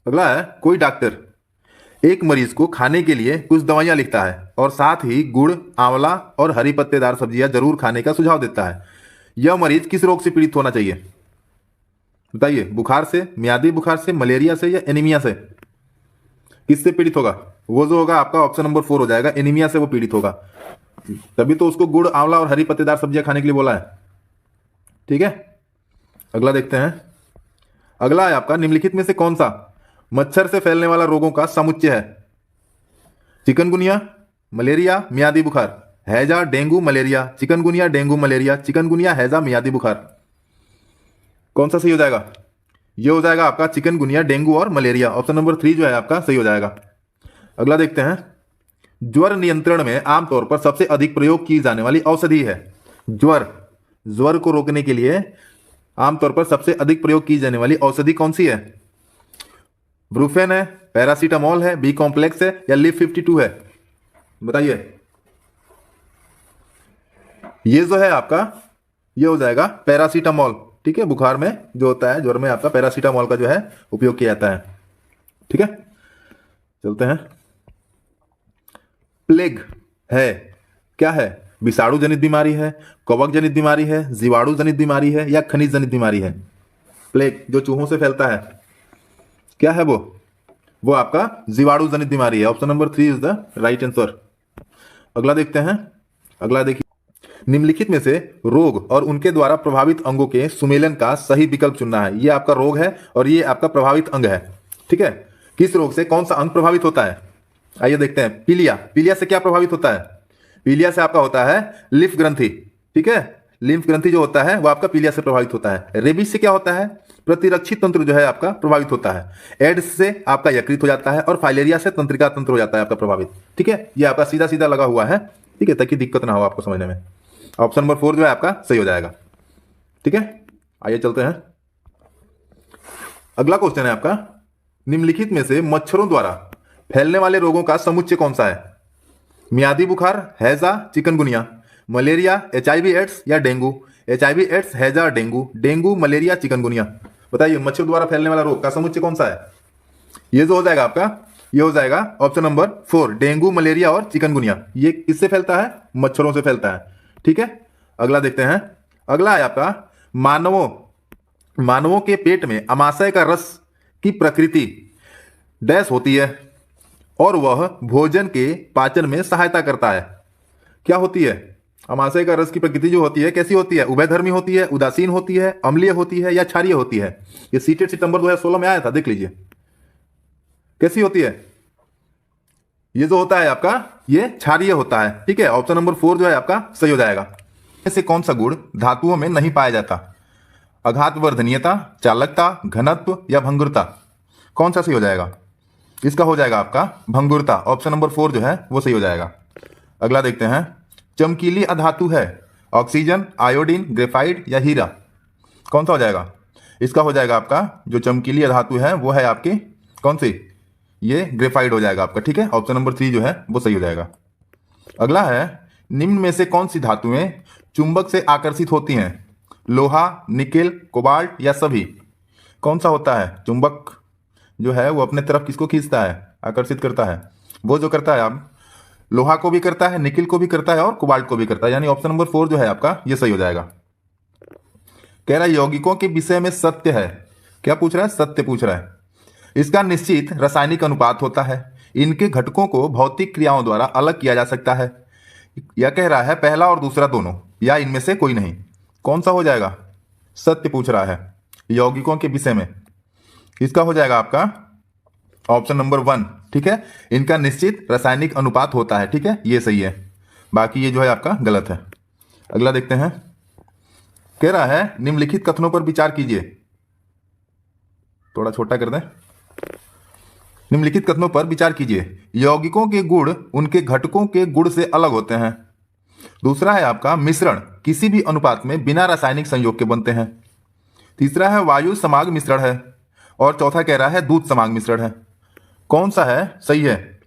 अगला है, कोई डॉक्टर एक मरीज को खाने के लिए कुछ दवाइयां लिखता है और साथ ही गुड़, आंवला और हरी पत्तेदार सब्जियां जरूर खाने का सुझाव देता है। यह मरीज किस रोग से पीड़ित होना चाहिए? बताइए, बुखार से, मियादी बुखार से, मलेरिया से या एनीमिया से? किससे पीड़ित होगा? वो जो होगा आपका ऑप्शन नंबर 4 हो जाएगा, एनीमिया से वो पीड़ित होगा। तभी तो उसको गुड़, आंवला और हरी पत्तेदार सब्जियां खाने के लिए बोला है। ठीक है, अगला देखते हैं। अगला है आपका, निम्नलिखित में से कौन सा मच्छर से फैलने वाला रोगों का समुच्चय है? चिकनगुनिया, मलेरिया, मियादी बुखार। हैजा, dengue, malaria. Chikungunya, dengue, malaria. Chikungunya, हैजा, मियादी बुखार। कौन सा सही हो जाएगा? ये हो जाएगा आपका चिकनगुनिया, डेंगू और मलेरिया। ऑप्शन नंबर 3 जो है आपका सही हो जाएगा। अगला देखते हैं। ज्वर नियंत्रण में आमतौर पर सबसे अधिक प्रयोग की जाने वाली औषधि है। ज्वर को रोकने के लिए आमतौर पर सबसे अधिक प्रयोग की जाने वाली औषधि कौन सी है? ब्रूफेन है, पैरासीटामोल है, बी कॉम्प्लेक्स है या लिव 52 है? बताइए। ये जो है आपका, ये हो जाएगा पैरासीटामोल। ठीक है, बुखार में जो होता है, ज्वर में आपका पैरासीटामोल का जो है उपयोग किया जाता है। ठीक है, चलते हैं। प्लेग है क्या है? विषाणु जनित बीमारी है, कवक जनित बीमारी है, जीवाणु जनित बीमारी है या खनिज जनित बीमारी है? प्लेग जो चूहों से फैलता है, क्या है वो आपका जीवाणु जनित बीमारी है। Option number 3 is the right answer. अगला देखते हैं। अगला देखिए, निम्नलिखित में से रोग और उनके द्वारा प्रभावित अंगों के सुमेलन का सही विकल्प चुनना है। ये आपका रोग है और ये आपका प्रभावित अंग है। ठीक है, किस रोग से कौन सा अंग प्रभावित होता है? आइए देखते हैं। पीलिया से क्या प्रभावित होता है? पीलिया से आपका होता है लिम्फ ग्रंथि। ठीक है, लिम्फ ग्रंथि जो होता है वो आपका पीलिया से प्रभावित होता है। रेबीज से क्या होता है? प्रतिरक्षी तंत्र जो है आपका प्रभावित होता है। एड्स से आपका यकृत हो जाता है और फाइलेरिया से तंत्रिका तंत्र हो जाता है आपका प्रभावित। ठीक है, ये आपका सीधा सीधा लगा हुआ है। ठीक है, ताकि दिक्कत ना हो आपको समझने में। ऑप्शन नंबर 4 जो है आपका सही हो जाएगा। ठीक है, आइए चलते हैं। अगला क्वेश्चन है आपका, निम्नलिखित में से मच्छरों द्वारा फैलने वाले रोगों का समुच्चय कौन सा है? मियादी बुखार, हैजा, चिकनगुनिया, मलेरिया, एचआईवी एड्स या डेंगू? एचआईवी एड्स, हैजा, डेंगू, मलेरिया, चिकनगुनिया। बताइए, मच्छर द्वारा फैलने वाला रोग का समुच्चय कौन सा है? ये जो हो जाएगा आपका, ये हो जाएगा ऑप्शन नंबर 4, डेंगू, मलेरिया और चिकनगुनिया। ये किससे फैलता है? मच्छरों से फैलता है। ठीक है, अगला देखते हैं। अगला है आपका, मानवों के पेट में अमाशय का रस की प्रकृति डैश होती है और वह भोजन के पाचन में सहायता करता है। क्या होती है? अमाशय का रस की प्रकृति जो होती है कैसी होती है? उभयधर्मी होती है, उदासीन होती है, अम्लीय होती है या क्षारीय होती है? ये सीटेड सितंबर 2016 में आया था, देख लीजिए कैसी होती है। ये जो होता है आपका, ये क्षारीय होता है। ठीक है, ऑप्शन नंबर 4 जो है आपका सही हो जाएगा। ऐसे कौन सा गुण धातुओं में नहीं पाया जाता? आघातवर्धनीयता, चालकता, घनत्व या भंगुरता? कौन सा सही हो जाएगा? इसका हो जाएगा आपका भंगुरता। ऑप्शन नंबर 4 जो है वो सही हो जाएगा। अगला देखते हैं। चमकीली अधातु है ऑक्सीजन, आयोडीन, ग्रेफाइट या हीरा? कौन सा हो जाएगा? इसका हो जाएगा आपका जो चमकीली अधातु है वो है आपकी कौन सी? ये ग्रेफाइट हो जाएगा आपका। ठीक है, ऑप्शन नंबर 3 जो है वो सही हो जाएगा। अगला है, निम्न में से कौन सी धातुएं चुंबक से आकर्षित होती हैं? लोहा, निकेल, कोबाल्ट या सभी? कौन सा होता है? चुंबक जो है वो अपने तरफ किसको खींचता है, आकर्षित करता है? वो जो करता है आप लोहा को भी करता है, निकिल को भी करता है और कोबाल्ट को भी करता है। यानी ऑप्शन नंबर 4 जो है आपका ये सही हो जाएगा। कह रहा है यौगिकों के विषय में सत्य है। क्या पूछ रहा है? सत्य पूछ रहा है। इसका निश्चित रासायनिक अनुपात होता है। इनके घटकों को भौतिक क्रियाओं द्वारा अलग किया जा सकता है। यह कह रहा है पहला और दूसरा दोनों या इनमें से कोई नहीं। कौन सा हो जाएगा? सत्य पूछ रहा है यौगिकों के विषय में। इसका हो जाएगा आपका ऑप्शन नंबर 1। ठीक है, इनका निश्चित रासायनिक अनुपात होता है। ठीक है, ये सही है, बाकी ये जो है आपका गलत है। अगला देखते हैं। कह रहा है निम्नलिखित कथनों पर विचार कीजिए। थोड़ा छोटा कर दें। निम्नलिखित कथनों पर विचार कीजिए। यौगिकों के गुण उनके घटकों के गुण से अलग होते हैं। दूसरा है आपका मिश्रण किसी भी अनुपात में बिना रासायनिक संयोग के बनते हैं। तीसरा है वायु समाग मिश्रण है और चौथा कह रहा है दूध समाग मिश्रण है। कौन सा है सही है?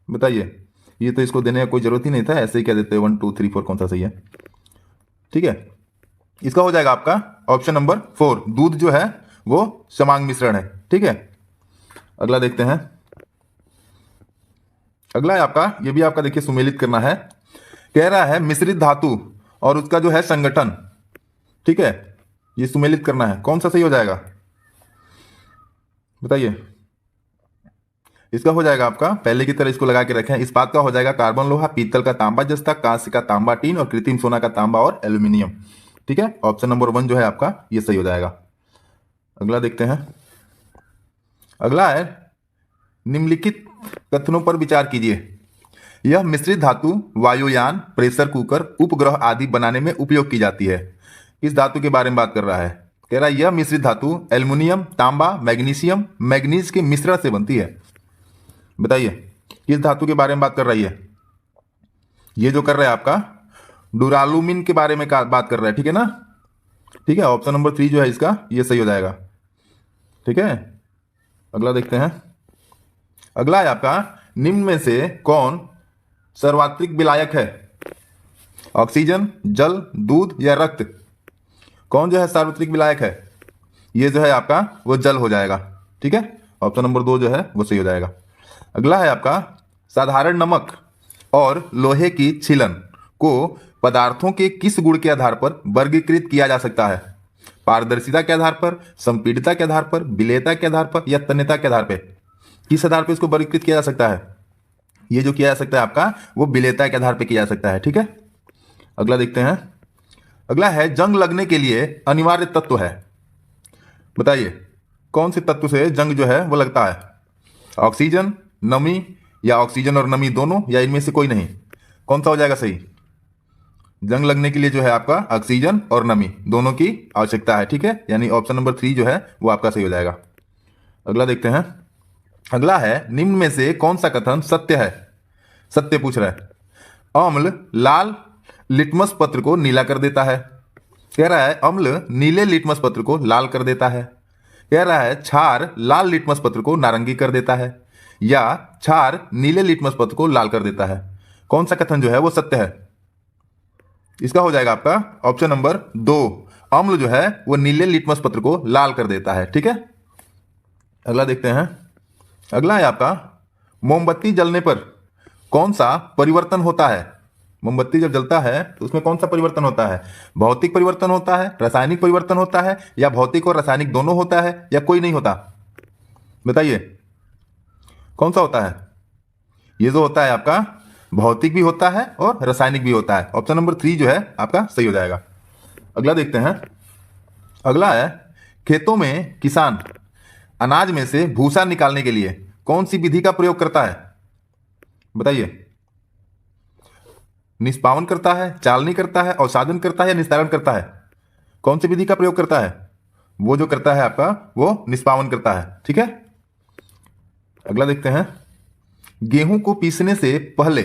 बताइए। ये तो इसको देने का कोई जरूरत ही नहीं था, ऐसे ही कह देते 1 2 3 4 कौन सा सही है। ठीक है, इसका हो जाएगा आपका ऑप्शन नंबर 4, दूध जो है वो समांग मिश्रण है। ठीक है, अगला देखते हैं। अगला है आपका, ये भी आपका देखिए सुमेलित करना है। कह रहा है मिश्रित धातु और उसका जो है संगठन, ठीक है, ये सुमेलित करना है। कौन सा सही हो जाएगा बताइए। इसका हो जाएगा आपका, पहले की तरह इसको लगा के रखें, इस्पात का हो जाएगा कार्बन लोहा, पीतल का तांबा जस्ता, कांस्य का तांबा टीन और कृत्रिम सोना का तांबा और एल्यूमिनियम। ठीक है, ऑप्शन नंबर 1 जो है आपका ये सही हो जाएगा। अगला देखते हैं। अगला है निम्नलिखित कथनों पर विचार कीजिए। यह मिश्रित धातु वायुयान, प्रेशर कुकर, उपग्रह आदि बनाने में उपयोग की जाती है। इस धातु के बारे में बात कर रहा है। कह रहा है यह मिश्रित धातु एल्युमिनियम, तांबा, मैग्नीशियम, मैग्नीज के मिश्रण से बनती है। बताइए किस धातु के बारे में बात कर रही है। ये जो कर रहा है आपका डुरालुमिन के बारे में बात कर रहा है, ठीक है ना। ठीक है, ऑप्शन नंबर 3 जो है इसका ये सही हो जाएगा। ठीक है, अगला देखते हैं। अगला है आपका निम्न में से कौन सर्वात्रिक विलायक है। ऑक्सीजन, जल, दूध या रक्त। कौन जो है सार्वत्रिक विलायक है। ये जो है आपका वो जल हो जाएगा। ठीक है, ऑप्शन नंबर 2 जो है वो सही हो जाएगा। अगला है आपका साधारण नमक और लोहे की छीलन को पदार्थों के किस गुण के आधार पर वर्गीकृत किया जा सकता है। पारदर्शिता के आधार पर, संपीड़ितता के आधार पर, विलेयता के आधार पर या तन्यता के आधार पर। किस आधार पर इसको वर्गीकृत किया जा सकता है। ये जो किया जा सकता है आपका वो विलेयता के आधार पर किया जा सकता है। ठीक है, अगला देखते हैं। अगला है जंग लगने के लिए अनिवार्य तत्व है। बताइए कौन से तत्व से जंग जो है वो लगता है। ऑक्सीजन, नमी या ऑक्सीजन और नमी दोनों या इनमें से कोई नहीं। कौन सा हो जाएगा सही। जंग लगने के लिए जो है आपका ऑक्सीजन और नमी दोनों की आवश्यकता है। ठीक है, यानी ऑप्शन नंबर 3 जो है वो आपका सही हो जाएगा। अगला देखते हैं। अगला है निम्न में से कौन सा कथन सत्य है। सत्य पूछ रहा है। अम्ल लाल लिटमस पत्र को नीला कर देता है। कह रहा है अम्ल नीले लिटमस पत्र को लाल कर देता है। कह रहा है क्षार लाल लिटमस पत्र को नारंगी कर देता है या क्षार नीले लिटमस पत्र को लाल कर देता है। कौन सा कथन जो है वो सत्य है। इसका हो जाएगा आपका ऑप्शन नंबर 2। अम्ल जो है वो नीले लिटमस पत्र को लाल कर देता है। ठीक है, अगला देखते हैं। अगला है आपका मोमबत्ती जलने पर कौन सा परिवर्तन होता है। मोमबत्ती जब जलता है तो उसमें कौन सा परिवर्तन होता है। भौतिक परिवर्तन होता है, रासायनिक परिवर्तन होता है या भौतिक और रासायनिक दोनों होता है या कोई नहीं होता। बताइए कौन सा होता है। ये जो होता है आपका भौतिक भी होता है और रासायनिक भी होता है। ऑप्शन नंबर 3 जो है आपका सही हो जाएगा। अगला देखते हैं। अगला है खेतों में किसान अनाज में से भूसा निकालने के लिए कौन सी विधि का प्रयोग करता है। बताइए निष्पावन करता है, चालनी करता है, अवसादन करता है या निस्तारण करता है। कौन सी विधि का प्रयोग करता है। वो जो करता है आपका वो निष्पावन करता है। ठीक है, अगला देखते हैं। गेहूं को पीसने से पहले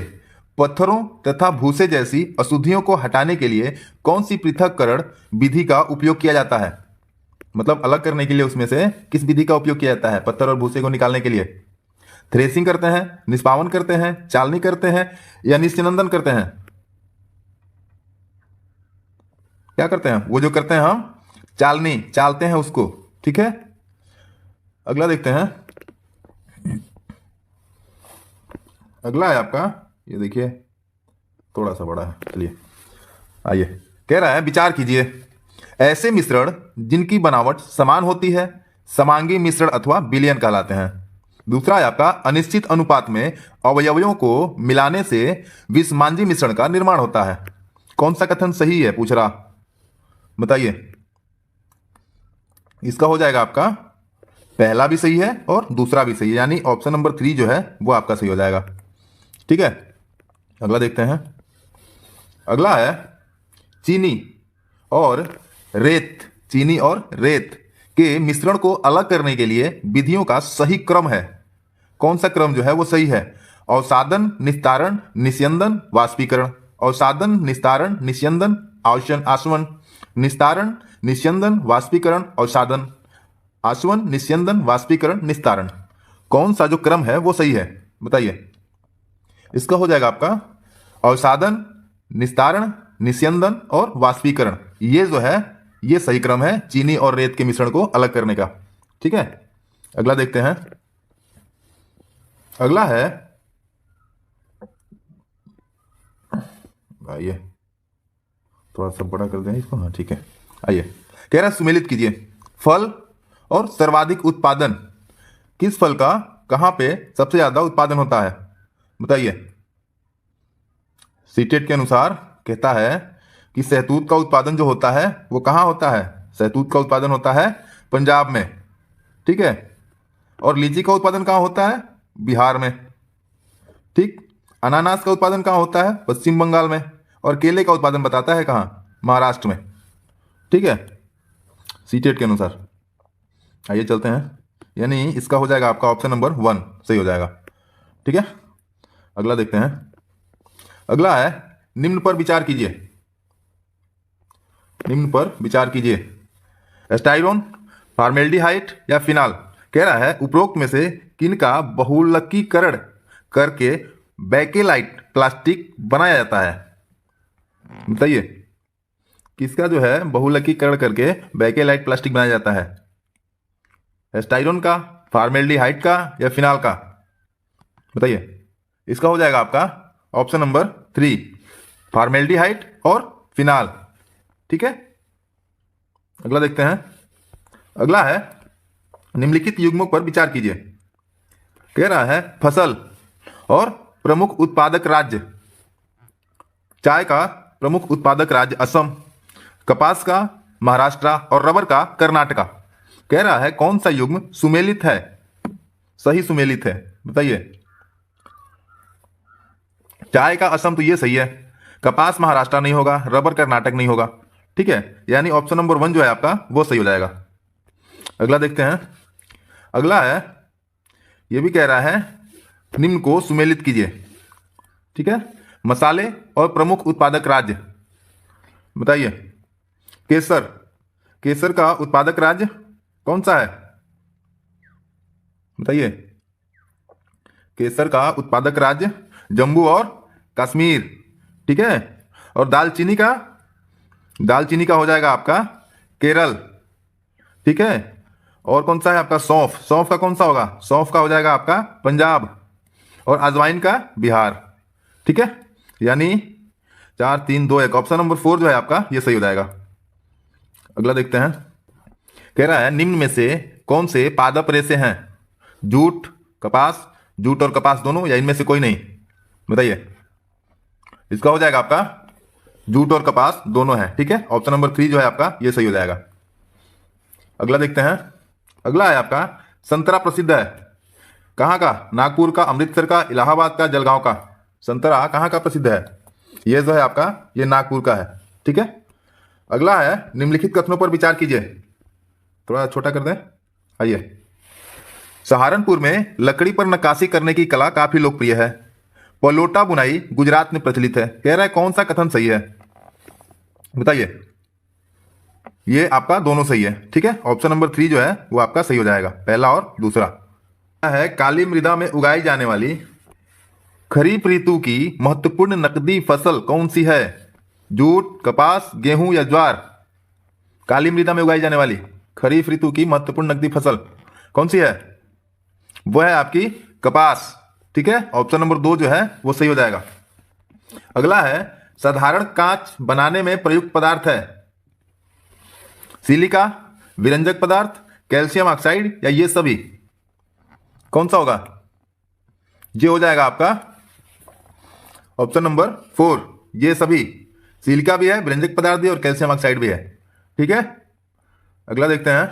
पत्थरों तथा भूसे जैसी अशुद्धियों को हटाने के लिए कौन सी पृथक्करण विधि का उपयोग किया जाता है। मतलब अलग करने के लिए उसमें से किस विधि का उपयोग किया जाता है पत्थर और भूसे को निकालने के लिए। थ्रेसिंग करते हैं, निष्पावन करते हैं, चालनी करते हैं या निश्चिनंदन करते हैं। क्या करते हैं। वो जो करते हैं हम चालनी, चालते हैं उसको। ठीक है, अगला देखते हैं। अगला है आपका ये देखिए थोड़ा सा बड़ा है, चलिए आइए। कह रहा है विचार कीजिए। ऐसे मिश्रण जिनकी बनावट समान होती है समांगी मिश्रण अथवा विलयन कहलाते हैं। दूसरा है आपका अनिश्चित अनुपात में अवयवों को मिलाने से विषमांजी मिश्रण का निर्माण होता है। कौन सा कथन सही है पूछ रहा। बताइए इसका हो जाएगा आपका पहला भी सही है और दूसरा भी सही है, यानी ऑप्शन नंबर 3 जो है वो आपका सही हो जाएगा। ठीक है, अगला देखते हैं। अगला है चीनी और रेत के मिश्रण को अलग करने के लिए विधियों का सही क्रम है। कौन सा क्रम जो है वो सही है। अवसादन, निस्तारण, निस्यंदन, वाष्पीकरण। अवसादन, निस्तारण, निस्यंदन, आसवन, निस्तारण, निस्यंदन, वाष्पीकरण, अवसादन, आसवन, निस्यंदन, वाष्पीकरण, निस्तारण। कौन सा जो क्रम है वो सही है। बताइए इसका हो जाएगा आपका अवसादन, निस्तारण, निस्यंदन और वाष्पीकरण। ये जो है ये सही क्रम है चीनी और रेत के मिश्रण को अलग करने का। ठीक है, अगला देखते हैं। अगला है, आइए थोड़ा सा बड़ा कर दें इसको, हाँ ठीक है। आइए, कह रहा है सुमेलित कीजिए, फल और सर्वाधिक उत्पादन किस फल का कहाँ पे सबसे ज्यादा उत्पादन होता है, बताइए। सीटेट के अनुसार कहता है कि शहतूत का उत्पादन जो होता है वो कहाँ होता है, शहतूत का उत्पादन होता है पंजाब में, ठीक है। और लीची का उत्पादन कहाँ होता है, बिहार में, ठीक। अनानास का उत्पादन कहाँ होता है, पश्चिम बंगाल में। और केले का उत्पादन बताता है कहाँ, महाराष्ट्र में, ठीक है, सीटेट के अनुसार। आइए चलते हैं, यानी इसका हो जाएगा आपका ऑप्शन नंबर 1 सही हो जाएगा, ठीक है। अगला देखते हैं। अगला है, निम्न पर विचार कीजिए, निम्न पर विचार कीजिए, एस्टाइरोन, फॉर्मेल्डिहाइड या फिनाल। कह रहा है उपरोक्त में से किन का बहुलकीकरण करके बेकेलाइट प्लास्टिक बनाया जाता है, बताइए। किसका जो है बहुलकीकरण करके बेकेलाइट प्लास्टिक बनाया जाता है, एस्टाइरोन का, फॉर्मेल्डिहाइड का या फिनाल का, बताइए। इसका हो जाएगा आपका ऑप्शन नंबर 3 फॉर्मेल्डिहाइड और फिनाल, ठीक है। अगला देखते हैं। अगला है, निम्नलिखित युग्मों पर विचार कीजिए। कह रहा है फसल और प्रमुख उत्पादक राज्य, चाय का प्रमुख उत्पादक राज्य असम, कपास का महाराष्ट्र और रबर का कर्नाटका। कह रहा है कौन सा युग्म सुमेलित है, सही सुमेलित है, बताइए। चाय का असम तो ये सही है, कपास महाराष्ट्र नहीं होगा, रबर कर्नाटक नहीं होगा, ठीक है। यानी ऑप्शन नंबर 1 जो है आपका वो सही हो जाएगा। अगला देखते हैं। अगला है, ये भी कह रहा है निम्न को सुमेलित कीजिए, ठीक है। मसाले और प्रमुख उत्पादक राज्य, बताइए। केसर, केसर का उत्पादक राज्य कौन सा है, बताइए। केसर का उत्पादक राज्य जम्मू और कश्मीर, ठीक है। और दालचीनी का, दालचीनी का हो जाएगा आपका केरल, ठीक है। और कौन सा है आपका सौंफ, सौंफ का कौन सा होगा, सौंफ का हो जाएगा आपका पंजाब। और अजवाइन का बिहार, ठीक है। यानी 4 3 2 1 ऑप्शन नंबर 4 जो है आपका ये सही हो जाएगा। अगला देखते हैं। कह रहा है निम्न में से कौन से पादप रेशे हैं, जूट, कपास, जूट और कपास दोनों या इनमें से कोई नहीं, बताइए। इसका हो जाएगा आपका जूट और कपास दोनों है, ठीक है। ऑप्शन नंबर 3 जो है आपका ये सही हो जाएगा। अगला देखते हैं। अगला है आपका संतरा प्रसिद्ध है, कहाँ का, नागपुर का, अमृतसर का, इलाहाबाद का, जलगांव का। संतरा कहाँ का प्रसिद्ध है, ये जो है आपका ये नागपुर का है, ठीक है। अगला है निम्नलिखित कथनों पर विचार कीजिए, थोड़ा छोटा कर दें। आइए, सहारनपुर में लकड़ी पर नक्काशी करने की कला काफी लोकप्रिय है, पलोटा बुनाई गुजरात में प्रचलित है। कह रहा है कौन सा कथन सही है, बताइए। ये आपका दोनों सही है, ठीक है। ऑप्शन नंबर 3 जो है वो आपका सही हो जाएगा, पहला और दूसरा। है काली मृदा में उगाई जाने वाली खरीफ ऋतु की महत्वपूर्ण नकदी फसल कौन सी है, जूट, कपास, गेहूं या ज्वार। काली मृदा में उगाई जाने वाली खरीफ ऋतु की महत्वपूर्ण नकदी फसल कौन सी है, वो है आपकी कपास, ठीक है। ऑप्शन नंबर 2 जो है वो सही हो जाएगा। अगला है साधारण कांच बनाने में प्रयुक्त पदार्थ है, सिलिका, विरंजक पदार्थ, कैल्शियम ऑक्साइड या ये सभी, कौन सा होगा, ये हो जाएगा आपका ऑप्शन नंबर 4 ये सभी, सिलिका भी है, विरंजक पदार्थ भी और कैल्शियम ऑक्साइड भी है, ठीक है। अगला देखते हैं।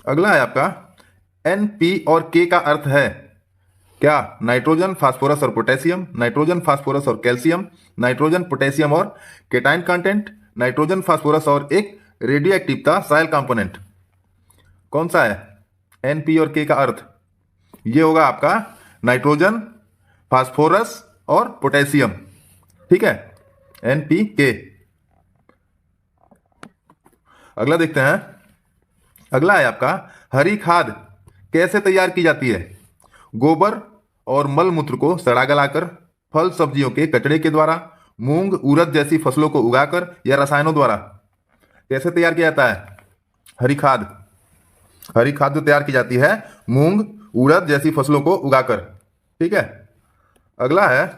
अगला है आपका एन, पी और के का अर्थ है क्या, नाइट्रोजन, फास्फोरस और पोटेशियम, नाइट्रोजन, फास्फोरस और कैल्शियम, नाइट्रोजन, पोटेशियम और केटाइन कंटेंट, नाइट्रोजन, फास्फोरस और एक रेडियो एक्टिवता सॉइल कंपोनेंट। कौन सा है एन, पी और के का अर्थ, ये होगा आपका नाइट्रोजन, फास्फोरस और पोटेशियम, ठीक है, एन, पी, के। अगला देखते हैं। अगला है आपका हरी खाद कैसे तैयार की जाती है, गोबर और मल मूत्र को सड़ा गलाकर, फल सब्जियों के कचड़े के द्वारा, मूंग उड़द जैसी फसलों को उगाकर या रसायनों द्वारा। कैसे तैयार किया जाता है हरी खाद, हरी खाद जो तैयार की जाती है मूंग उड़द जैसी फसलों को उगाकर, ठीक है। अगला है,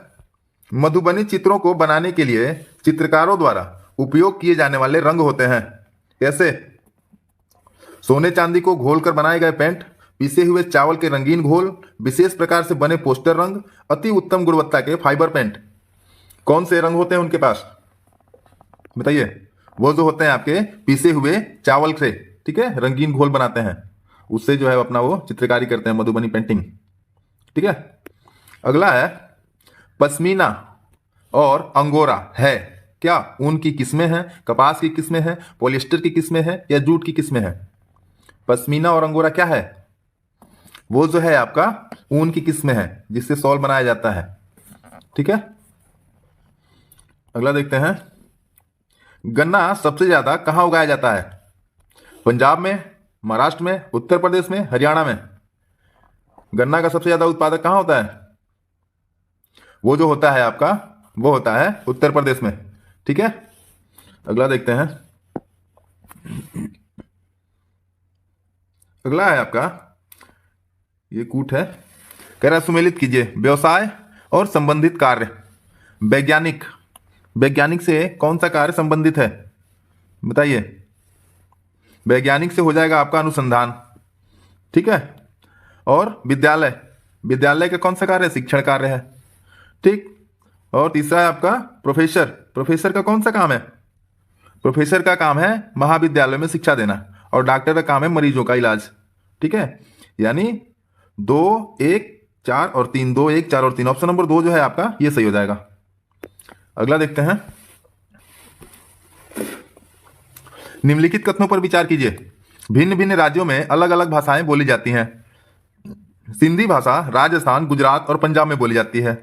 मधुबनी चित्रों को बनाने के लिए चित्रकारों द्वारा उपयोग किए जाने वाले रंग होते हैं। कैसे? सोने चांदी को घोलकर बनाए गए पेंट, पिसे हुए चावल के रंगीन घोल, विशेष प्रकार से बने पोस्टर रंग, अति उत्तम गुणवत्ता के फाइबर पेंट। कौन से रंग होते हैं उनके पास? बताइए। वो जो होते हैं आपके पिसे हुए चावल से, ठीक है, रंगीन घोल बनाते हैं, उससे जो है अपना वो चित्रकारी करते हैं, मधुबनी पेंटिंग। ठीक है। अगला है, पश्मीना और अंगोरा है क्या? ऊन की किस्में हैं, कपास की किस्में हैं, पॉलिएस्टर की किस्में हैं या जूट की किस्में हैं? पश्मीना और अंगोरा क्या है? वो जो है आपका ऊन की किस्में है जिससे शॉल बनाया जाता है। ठीक है। अगला देखते हैं, गन्ना सबसे ज्यादा कहां उगाया जाता है? पंजाब में, महाराष्ट्र में, उत्तर प्रदेश में, हरियाणा में? गन्ना का सबसे ज्यादा उत्पादक कहां होता है? वो जो होता है आपका, वो होता है उत्तर प्रदेश में। ठीक है। अगला देखते हैं, अगला है आपका, ये कूट है, कह रहा सुमेलित कीजिए व्यवसाय और संबंधित कार्य। वैज्ञानिक, वैज्ञानिक से कौन सा कार्य संबंधित है? बताइए। वैज्ञानिक से हो जाएगा आपका अनुसंधान। ठीक है। और विद्यालय, विद्यालय का कौन सा कार्य है? शिक्षण कार्य है। ठीक। और तीसरा है आपका प्रोफेसर, प्रोफेसर का कौन सा काम है? प्रोफेसर का काम है महाविद्यालय में शिक्षा देना, और डॉक्टर का काम है मरीजों का इलाज। ठीक है। यानी 2, 1, 4 और 3, 2, 1, 4 और 3, ऑप्शन नंबर 2 जो है आपका ये सही हो जाएगा। अगला देखते हैं, निम्नलिखित कथनों पर विचार कीजिए। भिन्न भिन्न राज्यों में अलग अलग भाषाएं बोली जाती हैं। सिंधी भाषा राजस्थान, गुजरात और पंजाब में बोली जाती है।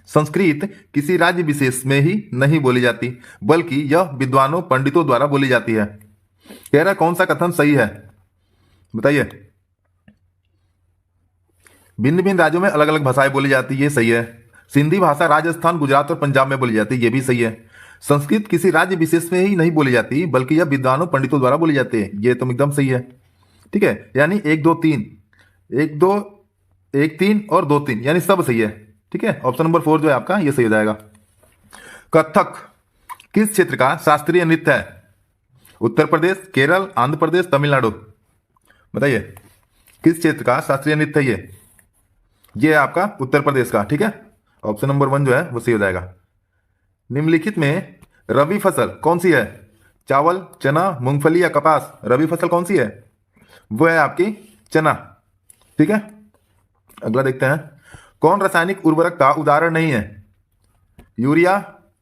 संस्कृत किसी राज्य विशेष में ही नहीं बोली जाती, बल्कि यह विद्वानों पंडितों द्वारा बोली जाती है। कह रहा कौन सा कथन सही है? बताइए। भिन्न भिन्न राज्यों में अलग अलग भाषाएं बोली जाती है, ये सही है। सिंधी भाषा राजस्थान, गुजरात और पंजाब में बोली जाती है, ये भी सही है। संस्कृत किसी राज्य विशेष में ही नहीं बोली जाती, बल्कि यह विद्वानों पंडितों द्वारा बोली जाती है, ये तो एकदम सही है। ठीक है। यानी 1, 2, 3, 1, 2, 1, 3 और 2, 3, यानी सब सही है। ठीक है। ऑप्शन नंबर 4 जो है आपका ये सही हो जाएगा। कथक किस क्षेत्र का शास्त्रीय नृत्य है? उत्तर प्रदेश, केरल, आंध्र प्रदेश, तमिलनाडु? बताइए। किस क्षेत्र का शास्त्रीय नृत्य है ये है आपका उत्तर प्रदेश का। ठीक है। ऑप्शन नंबर 1 जो है वो सही हो जाएगा। निम्नलिखित में रबी फसल कौन सी है? चावल, चना, मूंगफली या कपास? रबी फसल कौन सी है? वो है आपकी चना। ठीक है। अगला देखते हैं, कौन रासायनिक उर्वरक का उदाहरण नहीं है? यूरिया,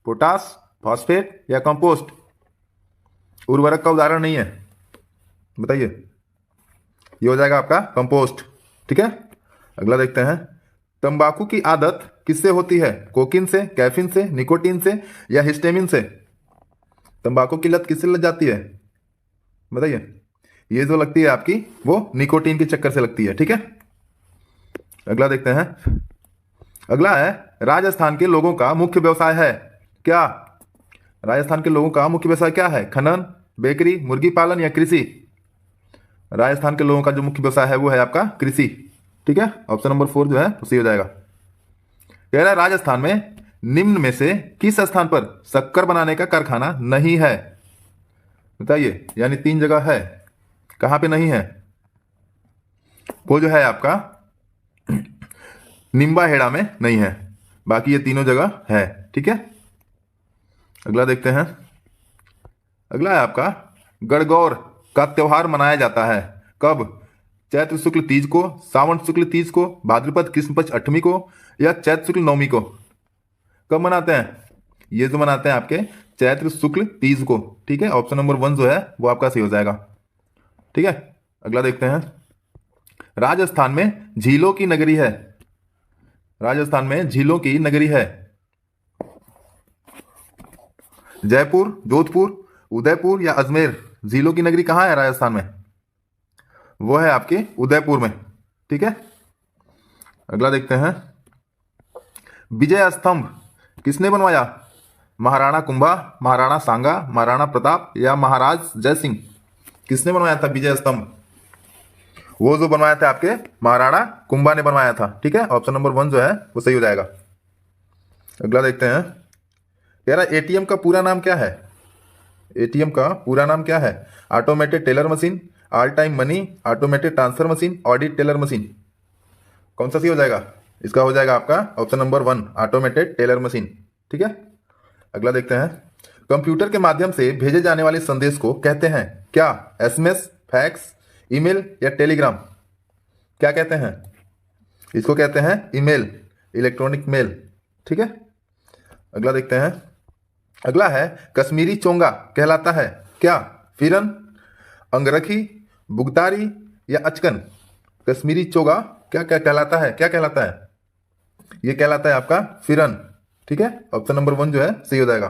पोटास, फॉस्फेट या कंपोस्ट? उर्वरक का उदाहरण नहीं है, बताइए। ये हो जाएगा आपका कंपोस्ट। ठीक है। अगला देखते हैं, तंबाकू की आदत किससे होती है? कोकीन से, कैफीन से, निकोटीन से या हिस्टामिन से? तंबाकू की लत किससे लग जाती है? बताइए। ये जो लगती है आपकी वो निकोटीन के चक्कर से लगती है। ठीक है। अगला देखते हैं, अगला है, राजस्थान के लोगों का मुख्य व्यवसाय है क्या? राजस्थान के लोगों का मुख्य व्यवसाय क्या है? खनन, बेकरी, मुर्गी पालन या कृषि? राजस्थान के लोगों का जो मुख्य व्यवसाय है वो है आपका कृषि। ठीक है। ऑप्शन नंबर 4 जो है वो सही हो जाएगा। कह रहा है राजस्थान में निम्न में से किस स्थान पर शक्कर बनाने का कारखाना नहीं है? बताइए। यानी 3 जगह है, कहां पे नहीं है? वो जो है आपका निम्बाहेड़ा में नहीं है, बाकी ये तीनों जगह है। ठीक है। अगला देखते हैं, अगला है आपका, गणगौर का त्योहार मनाया जाता है कब? चैत्र शुक्ल तीज को, सावन शुक्ल तीज को, भाद्रपद कृष्ण पक्ष 8वीं को या चैत्र शुक्ल 9वीं को? कब मनाते हैं? ये जो मनाते हैं आपके चैत्र शुक्ल तीज को। ठीक है। ऑप्शन नंबर 1 जो है वो आपका सही हो जाएगा। ठीक है। अगला देखते हैं, राजस्थान में झीलों की नगरी है। राजस्थान में झीलों की नगरी है जयपुर, जोधपुर, उदयपुर या अजमेर? झीलों की नगरी कहां है राजस्थान में? वो है आपके उदयपुर में। ठीक है। अगला देखते हैं, विजय स्तंभ किसने बनवाया? महाराणा कुंभा, महाराणा सांगा, महाराणा प्रताप या महाराज जय सिंह? किसने बनवाया था विजय स्तंभ? वो जो बनवाया था आपके महाराणा कुंभा ने बनवाया था। ठीक है, ऑप्शन नंबर 1 जो है वो सही हो जाएगा। अगला देखते हैं, कह रहा है एटीएम का पूरा नाम क्या है? एटीएम का पूरा नाम क्या है? Automated teller machine, all time money, automated transfer machine, audit teller machine. कौन सा सही हो जाएगा? इसका हो जाएगा आपका option number 1 automated teller machine. ठीक है, अगला देखते हैं, कंप्यूटर के माध्यम से भेजे जाने वाले संदेश को कहते हैं क्या? एसएमएस, फैक्स, ईमेल या टेलीग्राम? क्या कहते हैं इसको? कहते हैं ईमेल, इलेक्ट्रॉनिक मेल। ठीक है, अगला देखते हैं, अगला है कश्मीरी चोंगा कहलाता है क्या? फिरन, अंगरखी, बुगतारी या अचकन? कश्मीरी चोगा क्या क्या कहलाता है? क्या कहलाता है? ये कहलाता है आपका फिरन। ठीक है, ऑप्शन नंबर 1 जो है सही हो जाएगा।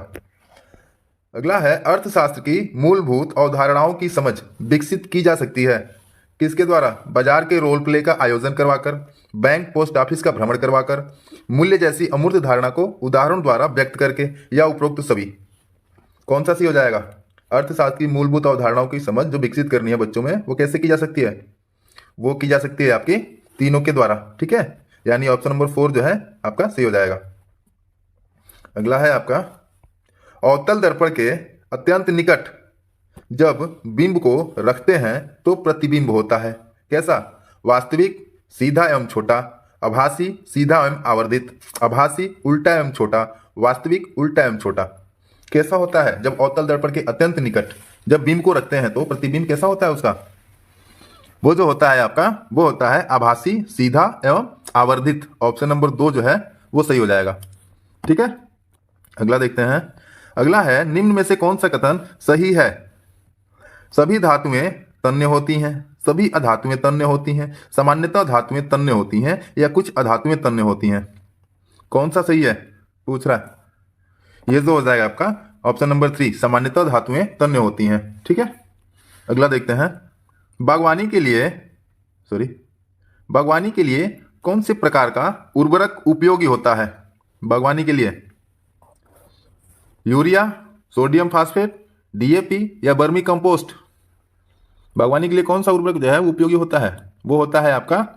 अगला है अर्थशास्त्र की मूलभूत अवधारणाओं की समझ विकसित की जा सकती है किसके द्वारा? बाजार के रोल प्ले का आयोजन करवाकर, बैंक पोस्ट ऑफिस का भ्रमण करवाकर, मूल्य जैसी अमूर्त धारणा को उदाहरण द्वारा व्यक्त करके, या उपरोक्त सभी। कौन सा सही हो जाएगा? अर्थशास्त्र की मूलभूत अवधारणाओं की समझ जो विकसित करनी है बच्चों में, वो कैसे की जा सकती है? वो की जा सकती है आपकी तीनों के द्वारा। ठीक है, यानी ऑप्शन नंबर 4 जो है आपका सही हो जाएगा। अगला है आपका अवतल दर्पण के अत्यंत निकट जब बिंब को रखते हैं तो प्रतिबिंब होता है कैसा? वास्तविक, सीधा एवं छोटा, आभासी, सीधा एवं आवर्धित, आभासी, उल्टा एवं छोटा, वास्तविक, उल्टा एवं छोटा। कैसा होता है जब अवतल दर्पण के अत्यंत निकट जब बिंब को रखते हैं तो प्रतिबिंब कैसा होता है उसका? वो जो होता है आपका वो होता है आभासी, सीधा एवं आवर्धित। ऑप्शन नंबर 2 जो है वो सही हो जाएगा। ठीक है, अगला देखते हैं, अगला है निम्न में से कौन सा कथन सही है? सभी धातुएं तन्य होती हैं, सभी अधातुएं तन्य होती हैं, सामान्यतः धातुएं तन्य होती हैं, या कुछ अधातुएं तन्य होती हैं। कौन सा सही है पूछ रहा है? ये जो हो जाएगा आपका ऑप्शन नंबर 3 सामान्यतः धातुएं तन्य होती हैं। ठीक है, अगला देखते हैं, बागवानी के लिए कौन से प्रकार का उर्वरक उपयोगी होता है? बागवानी के लिए यूरिया, सोडियम फास्फेट, डीएपी या वर्मी कंपोस्ट? बागवानी के लिए कौन सा उर्वरक जो है वो उपयोगी होता है? वो होता है आपका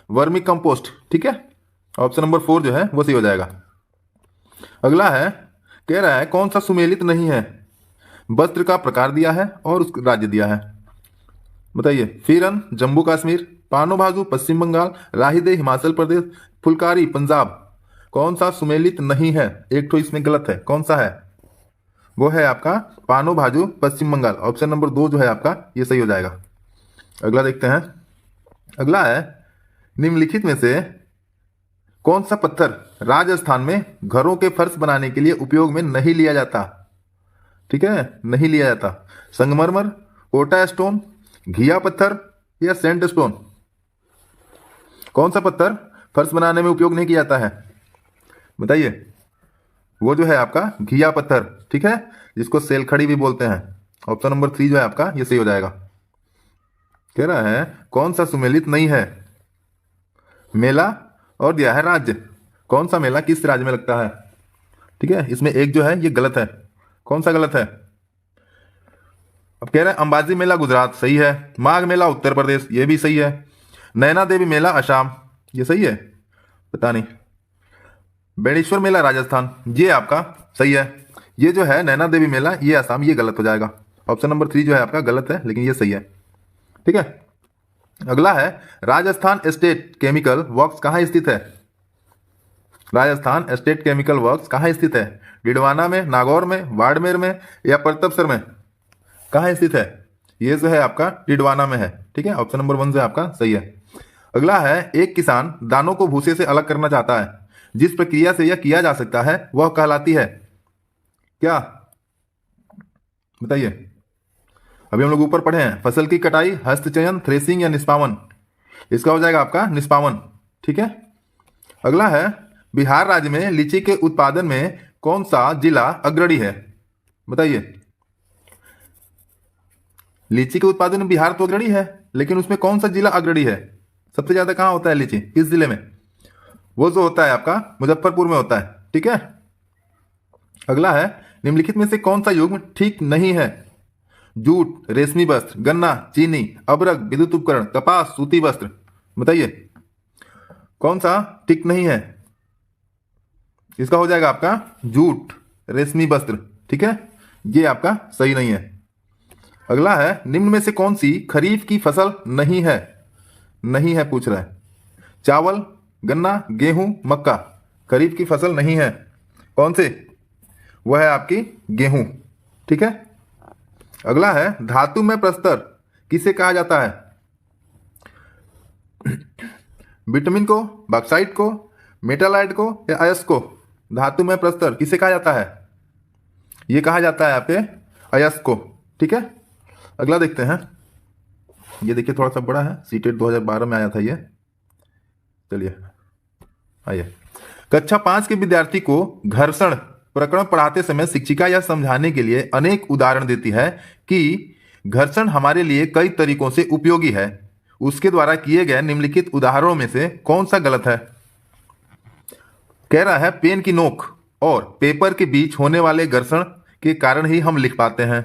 वर्मी कंपोस्ट। ठीक है, ऑप्शन नंबर 4 जो है वो सही हो जाएगा। अगला है, कह रहा है कौन सा सुमेलित नहीं है? वस्त्र का प्रकार दिया है और उसका राज्य दिया है, बताइए। फिरन जम्मू कश्मीर, पानो बाजू पश्चिम बंगाल, राहिदे हिमाचल प्रदेश, फुलकारी पंजाब। कौन सा सुमेलित नहीं है? एक तो इसमें गलत है, कौन सा है? वो है आपका पानो भाजू पश्चिम बंगाल। ऑप्शन नंबर 2 जो है आपका ये सही हो जाएगा। अगला देखते हैं, अगला है निम्नलिखित में से कौन सा पत्थर राजस्थान में घरों के फर्श बनाने के लिए उपयोग में नहीं लिया जाता? ठीक है, नहीं लिया जाता। संगमरमर, कोटा स्टोन, घिया पत्थर या सेंट स्टोन? कौन सा पत्थर फर्श बनाने में उपयोग नहीं किया जाता है, बताइए। वो जो है आपका घिया पत्थर। ठीक है, जिसको सेलखड़ी भी बोलते हैं। ऑप्शन नंबर 3 जो है आपका ये सही हो जाएगा। कह रहा है कौन सा सुमेलित नहीं है? मेला और दिया है राज्य। कौन सा मेला किस राज्य में लगता है? ठीक है, इसमें एक जो है ये गलत है। कौन सा गलत है? अब कह रहे हैं अंबाजी मेला गुजरात, सही है। माघ मेला उत्तर प्रदेश, ये भी सही है। नैना देवी मेला असम, ये सही है, पता नहीं। बेणेश्वर मेला राजस्थान, ये आपका सही है। ये जो है नैना देवी मेला ये असम, ये गलत हो जाएगा। ऑप्शन नंबर 3 जो है आपका गलत है, लेकिन ये सही है। ठीक है, अगला है राजस्थान स्टेट केमिकल वर्क्स कहाँ स्थित है? राजस्थान स्टेट केमिकल वर्क्स कहाँ स्थित है? डिडवाना में, नागौर में, बाड़मेर में या परतपसर में? कहाँ स्थित है? ये जो है आपका डिडवाना में है। ठीक है, ऑप्शन नंबर 1 जो है आपका सही है। अगला है एक किसान दानों को भूसे से अलग करना चाहता है, जिस प्रक्रिया से यह किया जा सकता है वह कहलाती है क्या? बताइए। अभी हम लोग ऊपर पढ़े हैं फसल की कटाई, हस्तचयन, थ्रेसिंग या निष्पावन। इसका हो जाएगा आपका निष्पावन। ठीक है, अगला है बिहार राज्य में लीची के उत्पादन में कौन सा जिला अग्रणी है? बताइए। लीची के उत्पादन में बिहार तो अग्रणी है, लेकिन उसमें कौन सा जिला अग्रणी है? सबसे ज्यादा कहाँ होता है लीची, किस जिले में? वो जो होता है आपका मुजफ्फरपुर में होता है। ठीक है, अगला है निम्नलिखित में से कौन सा युग्म ठीक नहीं है? जूट, रेशमी वस्त्र, गन्ना, चीनी, अबरक, विद्युत उपकरण, कपास, सूती वस्त्र। बताइए कौन सा टिक नहीं है? इसका हो जाएगा आपका जूट, रेशमी वस्त्र। ठीक है, ये आपका सही नहीं है। अगला है, निम्न में से कौन सी खरीफ की फसल नहीं है? नहीं है पूछ रहा है। चावल, गन्ना, गेहूं, मक्का। खरीफ की फसल नहीं है, कौन से? वह है आपकी गेहूं। ठीक है। अगला है, धातु में प्रस्तर किसे कहा जाता है? विटामिन को, बॉक्साइट को, मेटालाइट को या अयस्क को? धातु में प्रस्तर किसे कहा जाता है? ये कहा जाता है आपके अयस्क को। ठीक है। अगला देखते हैं, ये देखिए थोड़ा सा बड़ा है, सीटेट 2012 में आया था ये। चलिए आइए। कक्षा 5 के विद्यार्थी को घर्षण प्रकरण पढ़ाते समय शिक्षिका यह समझाने के लिए अनेक उदाहरण देती है कि घर्षण हमारे लिए कई तरीकों से उपयोगी है। उसके द्वारा किए गए निम्नलिखित उदाहरणों में से कौन सा गलत है? कह रहा है, पेन की नोक और पेपर के बीच होने वाले घर्षण के कारण ही हम लिख पाते हैं।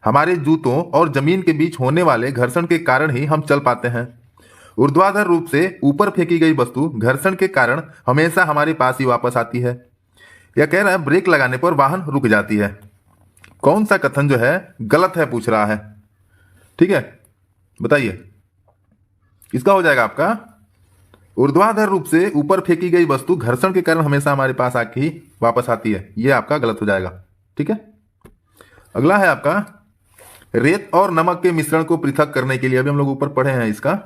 हमारे जूतों और जमीन के बीच होने वाले घर्षण के कारण ही हम चल पाते हैं। ऊर्ध्वाधर रूप से ऊपर फेंकी गई वस्तु घर्षण के कारण हमेशा हमारे पास ही वापस आती है। यह कह रहा है, ब्रेक लगाने पर वाहन रुक जाती है। कौन सा कथन जो है गलत है पूछ रहा है। ठीक है, बताइए। इसका हो जाएगा आपका, ऊर्ध्वाधर रूप से ऊपर फेंकी गई वस्तु घर्षण के कारण हमेशा हमारे पास आके ही वापस आती है। यह आपका गलत हो जाएगा। ठीक है। अगला है आपका, रेत और नमक के मिश्रण को पृथक करने के लिए, अभी हम लोग ऊपर पढ़े हैं इसका।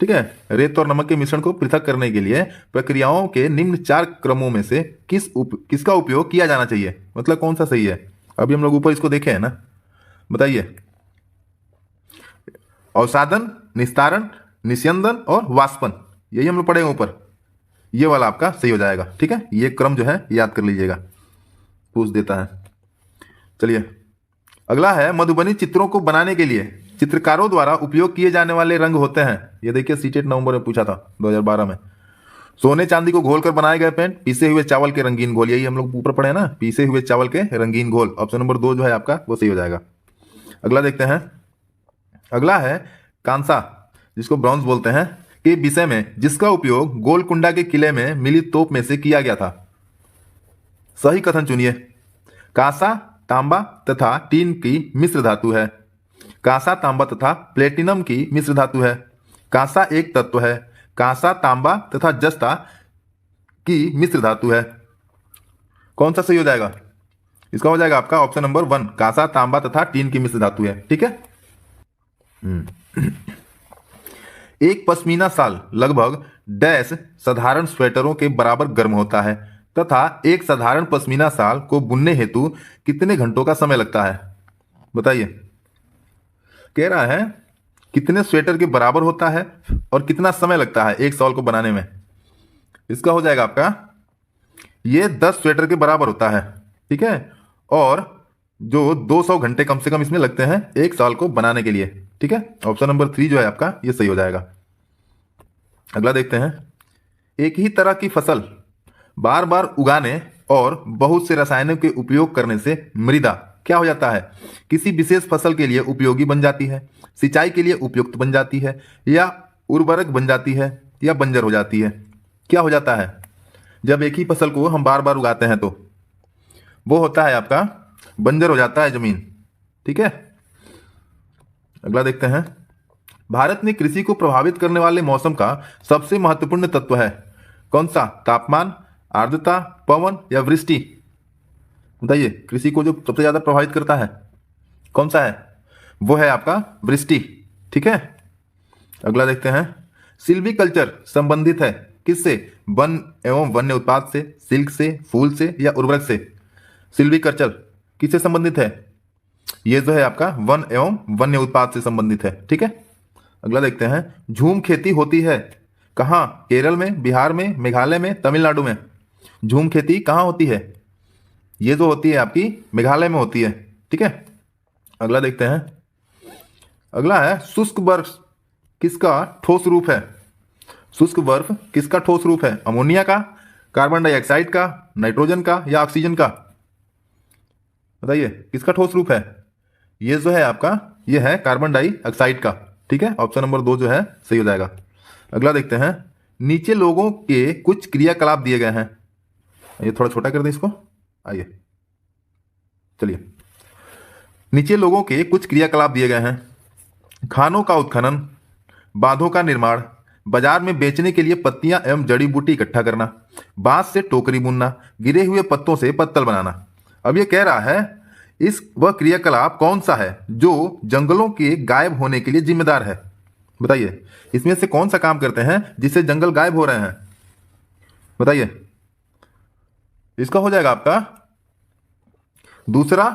ठीक है, रेत और नमक के मिश्रण को पृथक करने के लिए प्रक्रियाओं के निम्न 4 क्रमों में से किसका उपयोग किया जाना चाहिए? मतलब कौन सा सही है? अभी हम लोग ऊपर इसको देखे हैं ना, बताइए। अवसादन, निस्तारण, निस्यंदन और वाष्पन, यही हम लोग पढ़े हैं ऊपर। ये वाला आपका सही हो जाएगा। ठीक है, ये क्रम जो है याद कर लीजिएगा, पूछ देता है। चलिए अगला है, मधुबनी चित्रों को बनाने के लिए चित्रकारों द्वारा उपयोग किए जाने वाले रंग होते हैं। ये देखिए सीटेट नवंबर में पूछा था 2012 में। सोने चांदी को घोलकर बनाए गए पेंट, पीसे हुए चावल के रंगीन घोल, यही हम लोग ऊपर पढ़े हैं ना, पीसे हुए चावल के रंगीन घोल। ऑप्शन नंबर 2 जो है आपका वो सही हो जाएगा। अगला देखते हैं। अगला है, कांसा जिसको ब्रॉन्ज बोलते हैं के विषय में जिसका उपयोग गोलकुंडा के किले में मिली तोप में से किया गया था। सही कथन चुनिए। कांसा तांबा तथा टीन की मिश्र धातु है। कांसा तांबा तथा प्लेटिनम की मिश्र धातु है। कांसा एक तत्व है। कांसा तांबा तथा जस्ता की मिश्र धातु है। कौन सा सही हो जाएगा? इसका हो जाएगा आपका ऑप्शन नंबर 1, कांसा तांबा तथा टीन की मिश्र धातु है। ठीक है। एक पश्मीना शाल लगभग डैश साधारण स्वेटरों के बराबर गर्म होता है तथा एक साधारण पश्मीना शाल को बुनने हेतु कितने घंटों का समय लगता है? बताइए। कह रहा है कितने स्वेटर के बराबर होता है और कितना समय लगता है एक शॉल को बनाने में। इसका हो जाएगा आपका, ये 10 स्वेटर के बराबर होता है। ठीक है, और जो 200 घंटे कम से कम इसमें लगते हैं एक शॉल को बनाने के लिए। ठीक है, ऑप्शन नंबर 3 जो है आपका ये सही हो जाएगा। अगला देखते हैं। एक ही तरह की फसल बार बार उगाने और बहुत से रसायनों के उपयोग करने से मृदा क्या हो जाता है? किसी विशेष फसल के लिए उपयोगी बन जाती है, सिंचाई के लिए उपयुक्त बन जाती है, या उर्वरक बन जाती है, या बंजर हो जाती है। क्या हो जाता है जब एक ही फसल को हम बार बार उगाते हैं? तो वो होता है आपका बंजर हो जाता है जमीन। ठीक है। अगला देखते हैं। भारत में कृषि को प्रभावित करने वाले मौसम का सबसे महत्वपूर्ण तत्व है कौन सा? तापमान, आर्द्रता, पवन या वृष्टि? बताइए, कृषि को जो सबसे ज्यादा प्रभावित करता है कौन सा है? वो है आपका वृष्टि। ठीक है। अगला देखते हैं। सिल्वीकल्चर संबंधित है किससे? वन एवं वन्य उत्पाद से, सिल्क से, फूल से या उर्वरक से? सिल्वीकल्चर किससे संबंधित है? ये जो है आपका वन एवं वन्य उत्पाद से संबंधित है। ठीक है। अगला देखते हैं। झूम खेती होती है कहाँ? केरल में, बिहार में, मेघालय में, तमिलनाडु में? झूम खेती कहाँ होती है? ये जो होती है आपकी मेघालय में होती है। ठीक है। अगला देखते हैं। अगला है, शुष्क बर्फ किसका ठोस रूप है? शुष्क बर्फ किसका ठोस रूप है? अमोनिया का, कार्बन डाइऑक्साइड का, नाइट्रोजन का या ऑक्सीजन का? बताइए किसका ठोस रूप है? ये जो है आपका, ये है कार्बन डाइऑक्साइड का। ठीक है, ऑप्शन नंबर 2 जो है सही हो जाएगा। अगला देखते हैं, नीचे लोगों के कुछ क्रियाकलाप दिए गए हैं। ये थोड़ा छोटा कर दें इसको, आइए चलिए। नीचे लोगों के कुछ क्रियाकलाप दिए गए हैं। खानों का उत्खनन, बांधों का निर्माण, बाजार में बेचने के लिए पत्तियां एवं जड़ी बूटी इकट्ठा करना, बांस से टोकरी बुनना, गिरे हुए पत्तों से पत्तल बनाना। अब ये कह रहा है इस वह क्रियाकलाप कौन सा है जो जंगलों के गायब होने के लिए जिम्मेदार है। बताइए, इसमें से कौन सा काम करते हैं जिससे जंगल गायब हो रहे हैं। बताइए, इसका हो जाएगा आपका दूसरा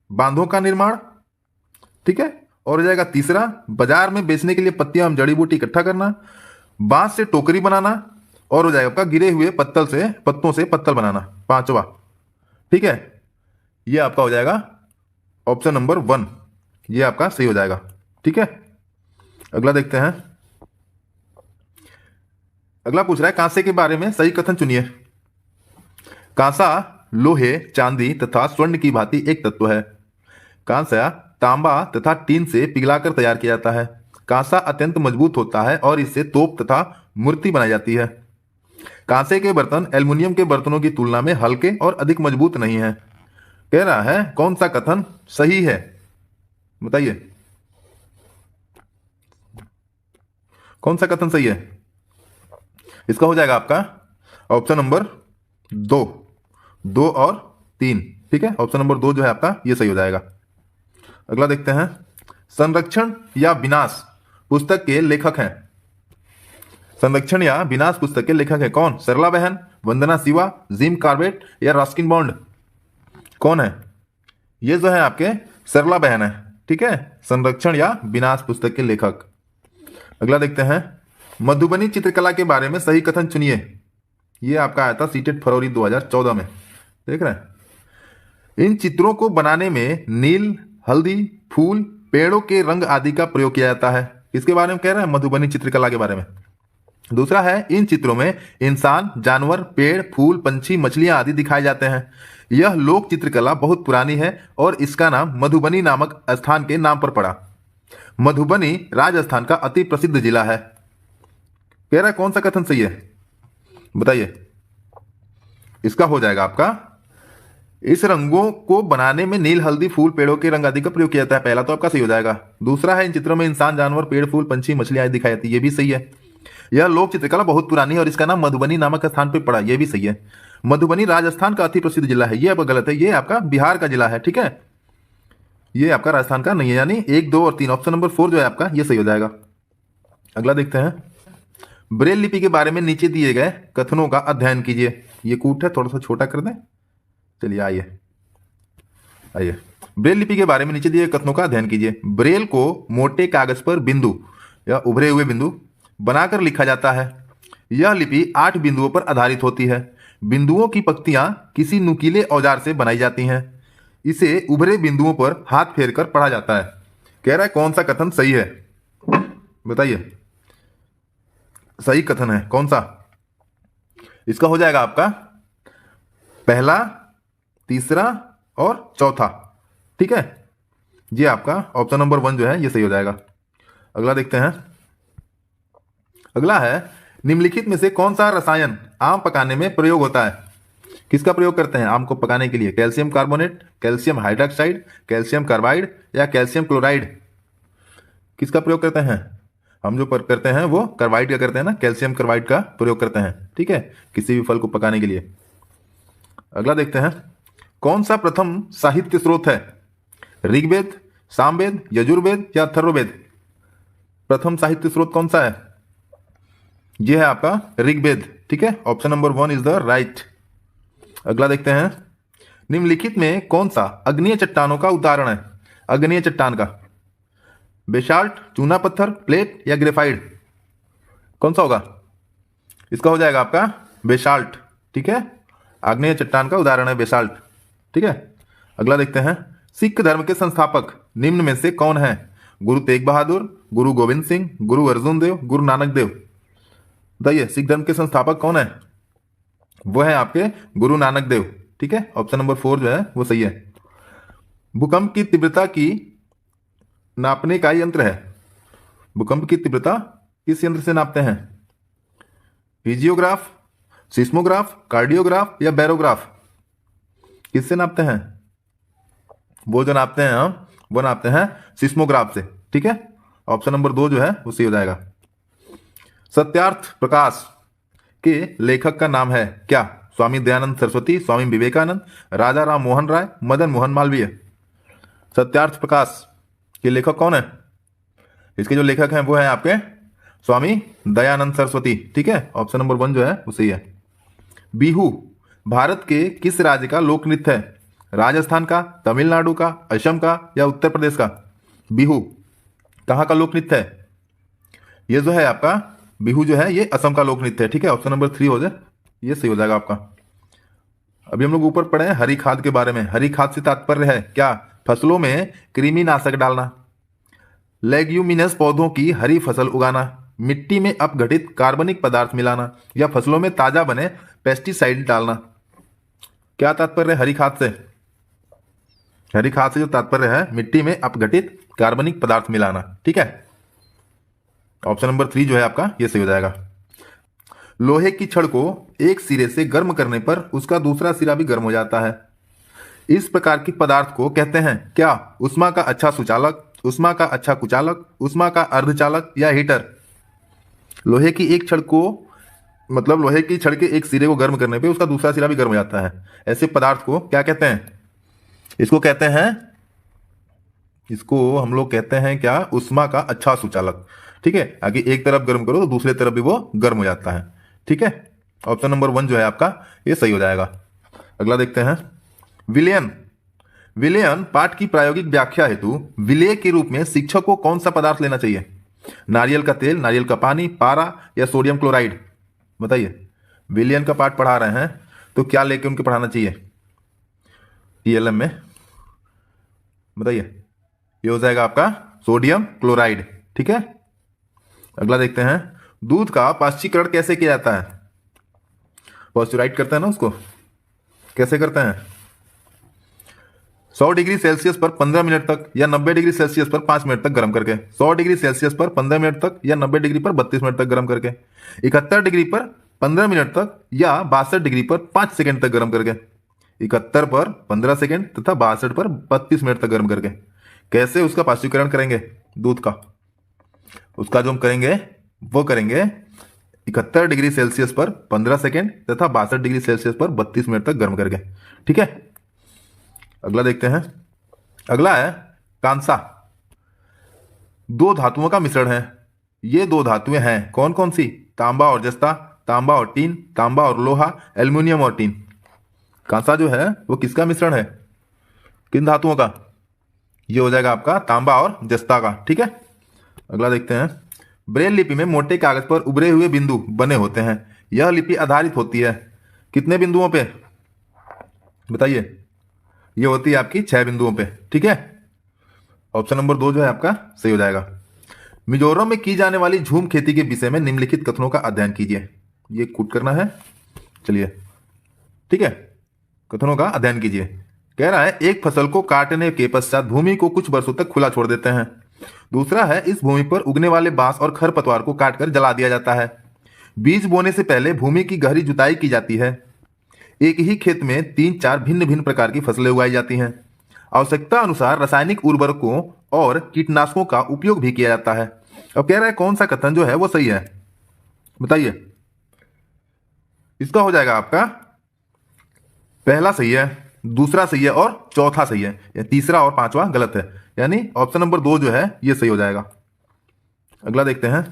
बांधों का निर्माण, ठीक है, और हो जाएगा तीसरा बाजार में बेचने के लिए पत्तियां एवं जड़ी बूटी इकट्ठा करना, बांस से टोकरी बनाना, और हो जाएगा आपका गिरे हुए पत्तों से पत्तल बनाना, पांचवा। ठीक है, ये आपका हो जाएगा ऑप्शन नंबर 1, ये आपका सही हो जाएगा। ठीक है, अगला देखते हैं। अगला पूछ रहा है कांसे के बारे में सही कथन चुनिए। कांसा लोहे, चांदी तथा स्वर्ण की भांति एक तत्व है। कांसा तांबा तथा टीन से पिघलाकर तैयार किया जाता है। कांसा अत्यंत मजबूत होता है और इससे तोप तथा मूर्ति बनाई जाती है। कांसे के बर्तन एल्युमिनियम के बर्तनों की तुलना में हल्के और अधिक मजबूत नहीं है। कह रहा है कौन सा कथन सही है। बताइए, कौन सा कथन सही है। इसका हो जाएगा आपका ऑप्शन नंबर 2 और 3। ठीक है, ऑप्शन नंबर 2 जो है आपका ये सही हो जाएगा। अगला देखते हैं, संरक्षण या विनाश पुस्तक के लेखक हैं। संरक्षण या विनाश पुस्तक के लेखक है कौन। सरला बहन, वंदना शिवा, जिम कार्बेट या रस्किन बॉन्ड। कौन है। ये जो है आपके सरला बहन है। ठीक है, संरक्षण या विनाश पुस्तक के लेखक। अगला देखते हैं, मधुबनी चित्रकला के बारे में सही कथन चुनिए। ये आपका आया था सीटेट फरवरी 2014 में, देख रहे हैं। इन चित्रों को बनाने में नील, हल्दी, फूल, पेड़ों के रंग आदि का प्रयोग किया जाता है। इसके बारे में कह रहे हैं मधुबनी चित्रकला के बारे में। दूसरा है, इन चित्रों में इंसान, जानवर, पेड़, फूल, पंछी, मछलियां आदि दिखाए जाते हैं। यह लोक चित्रकला बहुत पुरानी है और इसका नाम मधुबनी नामक स्थान के नाम पर पड़ा। मधुबनी राजस्थान का अति प्रसिद्ध जिला है। कह रहा है कौन सा कथन सही है। बताइए, इसका हो जाएगा आपका, इस रंगों को बनाने में नील, हल्दी, फूल, पेड़ों के रंग आदि का प्रयोग किया जाता है। पहला तो आपका सही हो जाएगा। दूसरा है, इन चित्रों में इंसान, जानवर, पेड़, फूल, पंछी, मछलियां आदि दिखाई जाती है। ये भी सही है। यह लोक चित्रकला बहुत पुरानी है और इसका नाम मधुबनी नामक स्थान पर पड़ा। यह भी सही है। मधुबनी राजस्थान का अति प्रसिद्ध जिला है। ये अब गलत है, ये आपका बिहार का जिला है। ठीक है, ये आपका राजस्थान का नहीं है। यानी 1, 2 और 3, ऑप्शन नंबर 4 जो है आपका ये सही हो जाएगा। अगला देखते हैं, ब्रेल लिपि के बारे में नीचे दिए गए कथनों का अध्ययन कीजिए। ये कूट है, थोड़ा सा छोटा कर दें। चलिए आइए, ब्रेल लिपि के बारे में नीचे दिए कथनों का अध्ययन कीजिए। ब्रेल को मोटे कागज पर बिंदु या उभरे हुए बिंदु बनाकर लिखा जाता है। यह लिपि 8 बिंदुओं पर आधारित होती है। बिंदुओं की पंक्तियां किसी नुकीले औजार से बनाई जाती हैं। इसे उभरे बिंदुओं पर हाथ फेर कर पढ़ा जाता है। कह रहा है कौन सा कथन सही है। बताइए, सही कथन है कौन सा। इसका हो जाएगा आपका पहला, तीसरा और चौथा। ठीक है, ये आपका ऑप्शन नंबर 1 जो है ये सही हो जाएगा। अगला देखते हैं। अगला है, निम्नलिखित में से कौन सा रसायन आम पकाने में प्रयोग होता है। किसका प्रयोग करते हैं आम को पकाने के लिए। Calcium carbonate, calcium hydroxide, calcium carbide या कैल्शियम क्लोराइड। किसका प्रयोग करते हैं। हम जो करते हैं वो कार्बाइड का करते हैं ना, कैल्शियम कार्बाइड का प्रयोग करते हैं। ठीक है, किसी भी फल को पकाने के लिए। अगला देखते हैं, कौन सा प्रथम साहित्य स्रोत है। ऋग्वेद, सामवेद, यजुर्वेद या अथर्ववेद। प्रथम साहित्य स्रोत कौन सा है। यह है आपका ऋग्वेद। ठीक है, option number 1 is the right. अगला देखते हैं, निम्नलिखित में कौन सा अग्नीय चट्टानों का उदाहरण है। अग्नीय चट्टान का बेसाल्ट, चूना पत्थर, प्लेट या ग्रेफाइट। कौन सा होगा। इसका हो जाएगा आपका बेसाल्ट। ठीक है, आग्नेय चट्टान का उदाहरण है बेसाल्ट। ठीक है, अगला देखते हैं, सिख धर्म के संस्थापक निम्न में से कौन है। गुरु तेग बहादुर, गुरु गोविंद सिंह, गुरु अर्जुन देव, गुरु नानक देव। बताइए, सिख धर्म के संस्थापक कौन है। वो है आपके गुरु नानक देव। ठीक है, ऑप्शन नंबर 4 जो है वो सही है। भूकंप की तीव्रता की नापने का यंत्र है। भूकंप की तीव्रता किस यंत्र से नापते हैं? फिजियोग्राफ, सिस्मोग्राफ, कार्डियोग्राफ या बैरोग्राफ? किससे नापते हैं? वो जो नापते हैं हम, वो नापते हैं सिस्मोग्राफ से। ठीक है, ऑप्शन नंबर 2 जो है वो सही हो जाएगा। सत्यार्थ प्रकाश के लेखक का नाम है क्या? स्वामी दयानंद सरस्वती, स्वामी विवेकानंद, राजा राम मोहन राय, मदन मोहन मालवीय? सत्यार्थ प्रकाश के लेखक कौन है? इसके जो लेखक हैं वो है आपके स्वामी दयानंद सरस्वती। ठीक है, ऑप्शन नंबर 1 जो है वो सही है। बिहू भारत के किस राज्य का लोक नृत्य है? राजस्थान का, तमिलनाडु का, असम का या उत्तर प्रदेश का? बिहू कहाँ का लोक नृत्य है? ये जो है आपका बिहू जो है ये असम का लोक नृत्य है। ठीक है, ऑप्शन नंबर 3 हो जाए, ये सही हो जाएगा आपका। अभी हम लोग ऊपर पढ़े हैं हरी खाद के बारे में। हरी खाद से तात्पर्य है क्या? फसलों में कृमिनाशक डालना, लेग्यूमिनस पौधों की हरी फसल उगाना, मिट्टी में अपघटित कार्बनिक पदार्थ मिलाना या फसलों में ताजा बने पेस्टिसाइड डालना। क्या तात्पर्य है हरी खाद से? हरी खाद से जो तात्पर्य है मिट्टी में अपघटित कार्बनिक पदार्थ मिलाना। ठीक है, ऑप्शन नंबर 3 जो है आपका ये सही हो जाएगा। लोहे की छड़ को एक सिरे से गर्म करने पर उसका दूसरा सिरा भी गर्म हो जाता है। इस प्रकार के पदार्थ को कहते हैं क्या? उष्मा का अच्छा सुचालक, उष्मा का अच्छा कुचालक, उष्मा का अर्धचालक या हीटर? लोहे की एक छड़ को मतलब लोहे की छड़ के एक सिरे को गर्म करने पे उसका दूसरा सिरा भी गर्म हो जाता है। ऐसे पदार्थ को क्या कहते हैं? इसको हम लोग कहते हैं क्या? उष्मा का अच्छा सुचालक। ठीक है, आगे एक तरफ गर्म करो तो दूसरे तरफ भी वो गर्म हो जाता है। ठीक है, ऑप्शन नंबर 1 जो है आपका ये सही हो जाएगा। अगला देखते हैं। विलयन पाठ की प्रायोगिक व्याख्या हेतु विलेय के रूप में शिक्षक को कौन सा पदार्थ लेना चाहिए? नारियल का तेल, नारियल का पानी, पारा या सोडियम क्लोराइड? बताइए, विलयन का पाठ पढ़ा रहे हैं तो क्या लेके उनके पढ़ाना चाहिए टीएलएम में? बताइए, ये हो जाएगा आपका सोडियम क्लोराइड। ठीक है, अगला देखते हैं। दूध का पाश्चीकरण कैसे किया जाता है? पॉस्चराइट करते हैं ना उसको, कैसे करते हैं? 100 डिग्री सेल्सियस पर 15 मिनट तक या 90 डिग्री सेल्सियस पर 5 मिनट तक गर्म करके। 100 डिग्री सेल्सियस पर 15 मिनट तक या 90 डिग्री पर 32 मिनट तक गर्म करके। 71 डिग्री पर 15 मिनट तक या 62 डिग्री पर 5 सेकंड तक गर्म करके। 71 पर 15 सेकंड तथा 62 पर 32 मिनट तक गर्म करके। कैसे उसका पाश्चीकरण करेंगे दूध का? उसका जो हम करेंगे वो करेंगे 71 डिग्री सेल्सियस पर 15 सेकंड तथा 62 डिग्री सेल्सियस पर 32 मिनट तक गर्म करके। ठीक है, अगला देखते हैं। अगला है कांसा। 2 धातुओं का मिश्रण है। ये 2 धातुएं हैं कौन कौन सी? तांबा और जस्ता, तांबा और टीन, तांबा और लोहा, एल्युमिनियम और टीन। कांसा जो है वो किसका मिश्रण है? किन धातुओं का? ये हो जाएगा आपका तांबा और जस्ता का। ठीक है, अगला देखते हैं। ब्रेल लिपि में मोटे कागज पर उभरे हुए बिंदु बने होते हैं। यह लिपि आधारित होती है कितने बिंदुओं पे? बताइए, ये होती है आपकी 6 बिंदुओं पे। ठीक है, ऑप्शन नंबर 2 जो है आपका सही हो जाएगा। मिजोरम में की जाने वाली झूम खेती के विषय में निम्नलिखित कथनों का अध्ययन कीजिए। ये कूट करना है, चलिए। ठीक है, कथनों का अध्ययन कीजिए। कह रहा है एक फसल को काटने के पश्चात भूमि को कुछ वर्षों तक खुला छोड़ देते हैं। दूसरा है इस भूमि पर उगने वाले बांस और खरपतवार को काटकर जला दिया जाता है। बीज बोने से पहले भूमि की गहरी जुताई की जाती है। एक ही खेत में 3-4 भिन्न भिन्न प्रकार की फसलें उगाई जाती हैं। आवश्यकता अनुसार रासायनिक उर्वरकों और कीटनाशकों का उपयोग भी किया जाता है। अब कह रहा है कौन सा कथन जो है वो सही है? बताइए, इसका हो जाएगा आपका पहला सही है, दूसरा सही है और चौथा सही है, या तीसरा और पांचवा गलत है। यानी ऑप्शन नंबर 2 जो है ये सही हो जाएगा। अगला देखते हैं।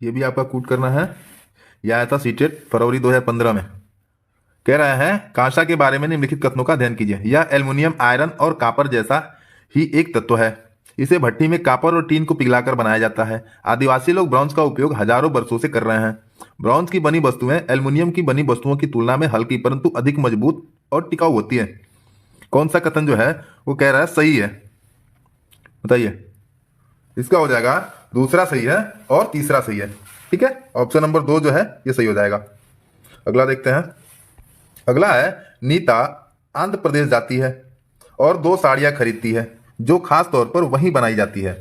ये भी आपका कूट करना है। यह आया था सीटेट फरवरी 2015 में। कह रहा है कांसा के बारे में निम्नलिखित कथनों का अध्ययन कीजिए। यह एल्युमिनियम, आयरन और कॉपर जैसा ही एक तत्व है। इसे भट्टी में कॉपर और टीन को पिघलाकर बनाया जाता है। आदिवासी लोग ब्रॉन्ज का उपयोग हजारों वर्षों से कर रहे हैं। ब्रॉन्ज की बनी वस्तुएं एल्युमिनियम की बनी वस्तुओं की तुलना में हल्की परंतु अधिक मजबूत और टिकाऊ होती है। कौन सा कथन जो है वो कह रहा है सही है? बताइए, इसका हो जाएगा दूसरा सही है और तीसरा सही है। ठीक है, ऑप्शन नंबर 2 जो है ये सही हो जाएगा। अगला देखते हैं। अगला है नीता आंध्र प्रदेश जाती है। और 2 साड़ियां खरीदती है जो खास तौर पर वहीं बनाई जाती है,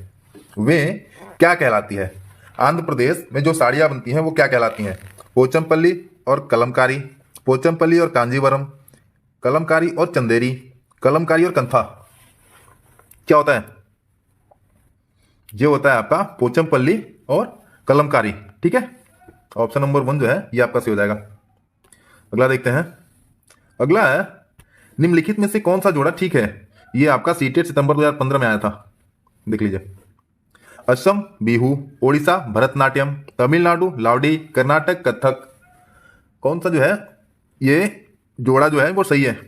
वे क्या कहलाती है? आंध्र प्रदेश में जो साड़ियां बनती हैं वो क्या कहलाती हैं? पोचमपल्ली और कलमकारी, पोचमपल्ली और कांजीवरम, कलमकारी और चंदेरी, कलमकारी और कंथा। क्या होता है? ये होता है आपका पोचमपल्ली और कलमकारी। ठीक है, ऑप्शन नंबर 1 जो है ये आपका सही हो जाएगा। अगला देखते हैं। अगला है, निम्नलिखित में से कौन सा जोड़ा ठीक है? ये आपका सीटेट सितंबर 2015 में आया था, देख लीजिए। असम बिहू, ओडिशा भरतनाट्यम, तमिलनाडु लावडी, कर्नाटक कथक। कौन सा जो है ये जोड़ा जो है वो सही है?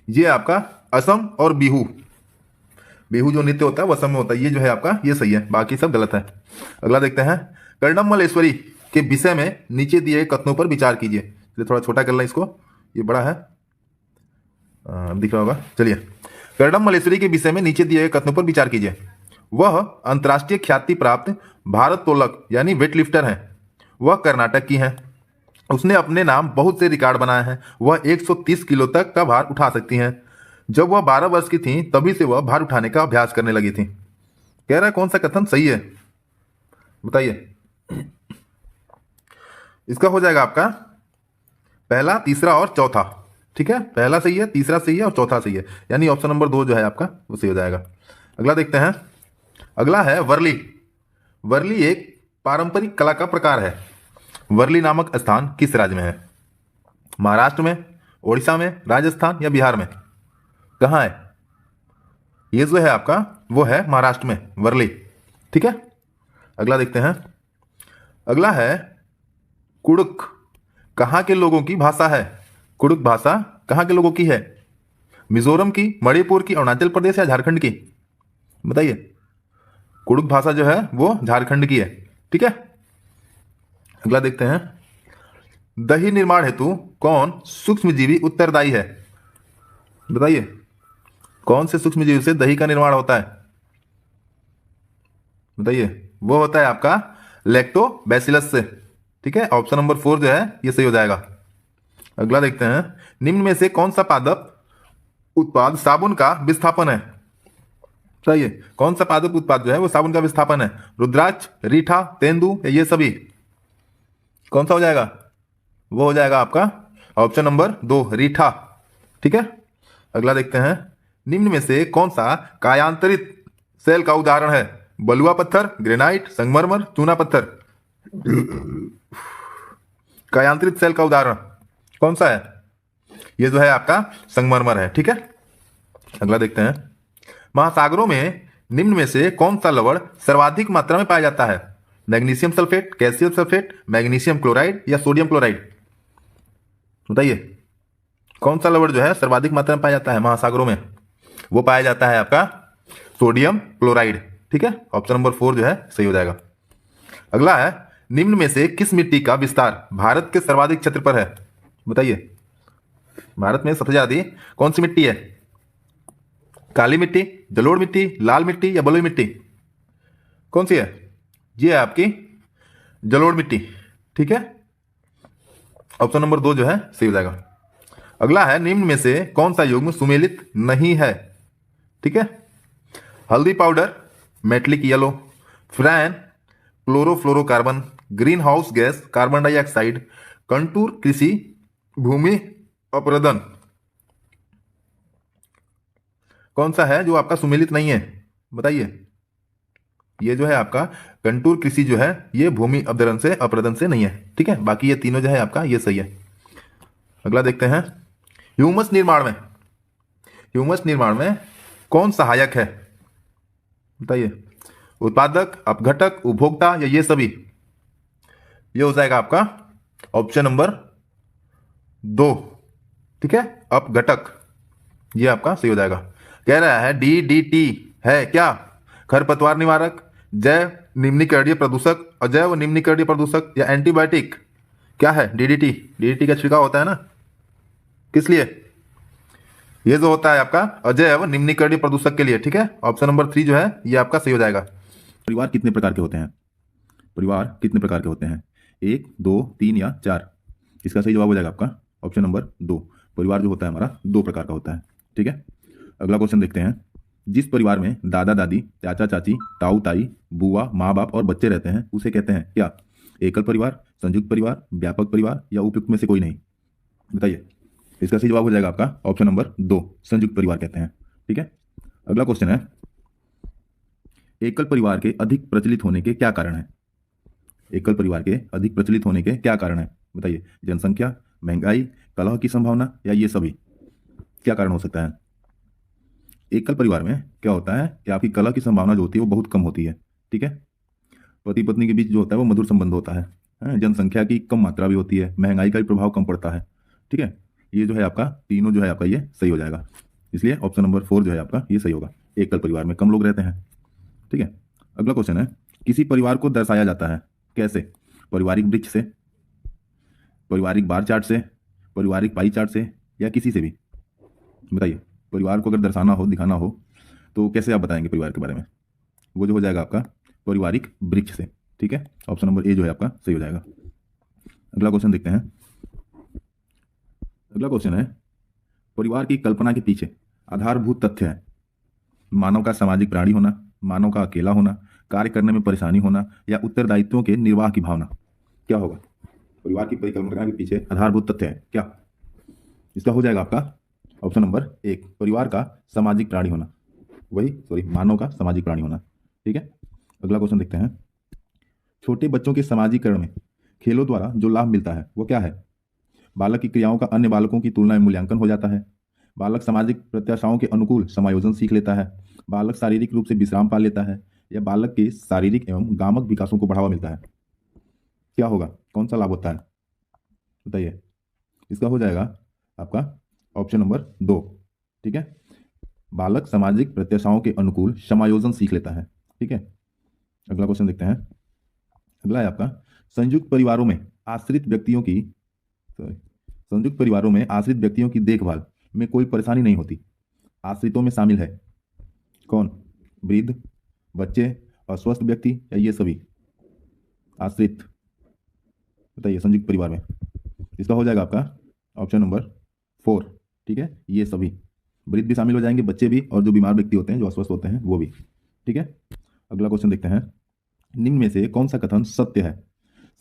ये आपका असम और बिहू, बिहू जो नृत्य होता है वो असम में होता है, ये जो है आपका ये सही है, बाकी सब गलत है। अगला देखते हैं। कर्णमल्लेश्वरी के विषय में नीचे दिए गए कथनों पर विचार कीजिए। चलिए थोड़ा छोटा कर लें इसको, ये बड़ा है, दिख रहा होगा। चलिए, कर्णमल्लेश्वरी के विषय में नीचे दिए गए कथनों पर विचार कीजिए। वह अंतर्राष्ट्रीय ख्याति प्राप्त भारत्तोलक यानी वेटलिफ्टर हैं। वह कर्नाटक की हैं। उसने अपने नाम बहुत से रिकॉर्ड बनाए हैं। वह 130 किलो तक का भार उठा सकती हैं। जब वह 12 वर्ष की थी तभी से वह भार उठाने का अभ्यास करने लगी थी। कह रहा है कौन सा कथन सही है, बताइए। इसका हो जाएगा आपका पहला, तीसरा और चौथा। ठीक है, पहला सही है, तीसरा सही है और चौथा सही है, यानी ऑप्शन नंबर 2 जो है आपका वो सही हो जाएगा। अगला देखते हैं। अगला है वर्ली। वर्ली एक पारंपरिक कला का प्रकार है। वर्ली नामक स्थान किस राज्य में है? महाराष्ट्र में, ओडिशा में, राजस्थान या बिहार में? कहाँ है? ये जो है आपका वो है महाराष्ट्र में, वर्ली। ठीक है, अगला देखते हैं। अगला है कुड़ुक कहाँ के लोगों की भाषा है? कुड़ुक भाषा कहाँ के लोगों की है? मिजोरम की, मणिपुर की, अरुणाचल प्रदेश या झारखंड की? बताइए। कुड़ुक भाषा जो है वो झारखंड की है। ठीक है, अगला देखते हैं। दही निर्माण हेतु कौन सूक्ष्मजीवी उत्तरदायी है? बताइए, कौन से सूक्ष्मजीवी से दही का निर्माण होता है? बताइए। वो होता है आपका लैक्टोबैसिलस से। ठीक है, ऑप्शन नंबर 4 जो है ये सही हो जाएगा। अगला देखते हैं। निम्न में से कौन सा पादप उत्पाद साबुन का विस्थापन है? बताइए, कौन सा पादप उत्पाद जो है वो साबुन का विस्थापन है? रुद्राक्ष, रीठा, तेंदू या ये सभी? कौन सा हो जाएगा? वो हो जाएगा आपका ऑप्शन नंबर 2, रीठा। ठीक है, अगला देखते हैं। निम्न में से कौन सा कायांतरित सेल का उदाहरण है? बलुआ पत्थर, ग्रेनाइट, संगमरमर, चूना पत्थर। कायांतरित सेल का उदाहरण कौन सा है? ये जो है आपका संगमरमर है। ठीक है, अगला देखते हैं। महासागरों में निम्न में से कौन सा लवण सर्वाधिक मात्रा में पाया जाता है? Magnesium sulphate, calcium sulphate, magnesium chloride या सोडियम क्लोराइड? बताइए, कौन सा लवण जो है सर्वाधिक मात्रा में पाया जाता है महासागरों में? वो पाया जाता है आपका सोडियम क्लोराइड। ठीक है, ऑप्शन नंबर 4 जो है सही हो जाएगा। अगला है। निम्न में से किस मिट्टी का विस्तार भारत के सर्वाधिक क्षेत्र पर है? बताइए, भारत में सबसे ज्यादा कौन सी मिट्टी है? काली मिट्टी, जलोढ़ मिट्टी, लाल मिट्टी या बलुई मिट्टी? कौन सी है? ये है आपकी जलोढ़ मिट्टी। ठीक है, ऑप्शन नंबर 2 जो है सही हो जाएगा। अगला है। निम्न में से कौन सा युग्म सुमेलित नहीं है? ठीक है, हल्दी powder, metallic yellow, freon, chlorofluorocarbon, greenhouse gas, carbon dioxide, contour कृषि, भूमि अपरदन। कौन सा है जो आपका सुमेलित नहीं है? बताइए। ये जो है आपका कंटूर कृषि जो है ये भूमि अपरदन से नहीं है। ठीक है, बाकी ये तीनों जो है आपका ये सही है। अगला देखते हैं। ह्यूमस निर्माण में कौन सहायक है? बताइए। उत्पादक, अपघटक, उपभोक्ता या ये सभी? ये हो जाएगा आपका ऑप्शन नंबर 2। ठीक है, अपघटक, ये आपका सही हो जाएगा। कह रहा है DDT है क्या? खरपतवार निवारक, जैव निम्नीकरणीय प्रदूषक, अजैव निम्नीकरणीय प्रदूषक या एंटीबायोटिक? क्या है DDT का छिड़काव होता है ना, किस लिए? ये जो होता है आपका अजैव निम्नीकरणीय प्रदूषक के लिए। ठीक है, ऑप्शन नंबर 3 जो है ये आपका सही हो जाएगा। परिवार कितने प्रकार के होते हैं? परिवार कितने प्रकार के होते हैं? 1, 2, 3 या 4? इसका सही जवाब हो जाएगा आपका ऑप्शन नंबर 2। परिवार जो होता है हमारा 2 प्रकार का होता है। ठीक है, अगला क्वेश्चन देखते हैं। जिस परिवार में दादा दादी, चाचा चाची, ताऊ ताई, बुआ, माँ बाप और बच्चे रहते हैं उसे कहते हैं क्या? एकल परिवार, संयुक्त परिवार, व्यापक परिवार या उपयुक्त में से कोई नहीं? बताइए। इसका सही जवाब हो जाएगा आपका ऑप्शन नंबर 2, संयुक्त परिवार कहते हैं। ठीक है। अगला क्वेश्चन है, एकल परिवार के अधिक प्रचलित होने के क्या कारण है? एकल परिवार के अधिक प्रचलित होने के क्या कारण है? बताइए। जनसंख्या, महंगाई, कलह की संभावना या ये सभी? क्या कारण हो सकता है? एकल परिवार में क्या होता है कि आपकी कलह की संभावना जो होती है वो बहुत कम होती है। ठीक है। पति पत्नी के बीच जो होता है वो मधुर संबंध होता है। जनसंख्या की कम मात्रा भी होती है, महंगाई का भी प्रभाव कम पड़ता है। ठीक है। ये जो है आपका तीनों जो है आपका ये सही हो जाएगा, इसलिए ऑप्शन नंबर 4 जो है आपका ये सही होगा। एकल परिवार में कम लोग रहते हैं। ठीक है। अगला क्वेश्चन है, किसी परिवार को दर्शाया जाता है कैसे? पारिवारिक वृक्ष से, पारिवारिक बार चार्ट से, पारिवारिक पाई चार्ट से या किसी से भी? बताइए। परिवार को अगर दर्शाना हो, दिखाना हो तो कैसे आप बताएंगे परिवार के बारे में? वो जो हो जाएगा आपका पारिवारिक वृक्ष से। ठीक है। ऑप्शन नंबर ए जो है आपका सही हो जाएगा। अगला क्वेश्चन देखते हैं। अगला क्वेश्चन है, परिवार की कल्पना के पीछे आधारभूत तथ्य है। मानव का सामाजिक प्राणी होना, मानव का अकेला होना, कार्य करने में परेशानी होना या उत्तरदायित्वों के निर्वाह की भावना? क्या होगा? परिवार की परिकल्पना के पीछे आधारभूत तथ्य है क्या? इसका हो जाएगा आपका ऑप्शन नंबर 1, परिवार का सामाजिक प्राणी होना। मानव का सामाजिक प्राणी होना। ठीक है। अगला क्वेश्चन देखते हैं। छोटे बच्चों के समाजीकरण में खेलों द्वारा जो लाभ मिलता है वो क्या है? बालक की क्रियाओं का अन्य बालकों की तुलना में मूल्यांकन हो जाता है, बालक सामाजिक प्रत्याशाओं के अनुकूल समायोजन सीख लेता है, बालक शारीरिक रूप से विश्राम पा लेता है या बालक के शारीरिक एवं गामक विकासों को बढ़ावा मिलता है? क्या होगा? कौन सा लाभ होता है? बताइए। इसका हो जाएगा आपका ऑप्शन नंबर 2। ठीक है। बालक सामाजिक प्रत्याशाओं के अनुकूल समायोजन सीख लेता है। ठीक है। अगला क्वेश्चन देखते हैं। अगला है आपका, संयुक्त परिवारों में आश्रित व्यक्तियों की देखभाल में कोई परेशानी नहीं होती। आश्रितों में शामिल है कौन? वृद्ध, बच्चे, अस्वस्थ व्यक्ति या ये सभी? आश्रित, बताइए। संयुक्त परिवार में इसका हो जाएगा आपका ऑप्शन नंबर 4। ठीक है। ये सभी, वृद्ध भी शामिल हो जाएंगे, बच्चे भी, और जो बीमार व्यक्ति होते हैं, जो अस्वस्थ होते हैं, वो भी। ठीक है। अगला क्वेश्चन देखते हैं। निम्न में से कौन सा कथन सत्य है?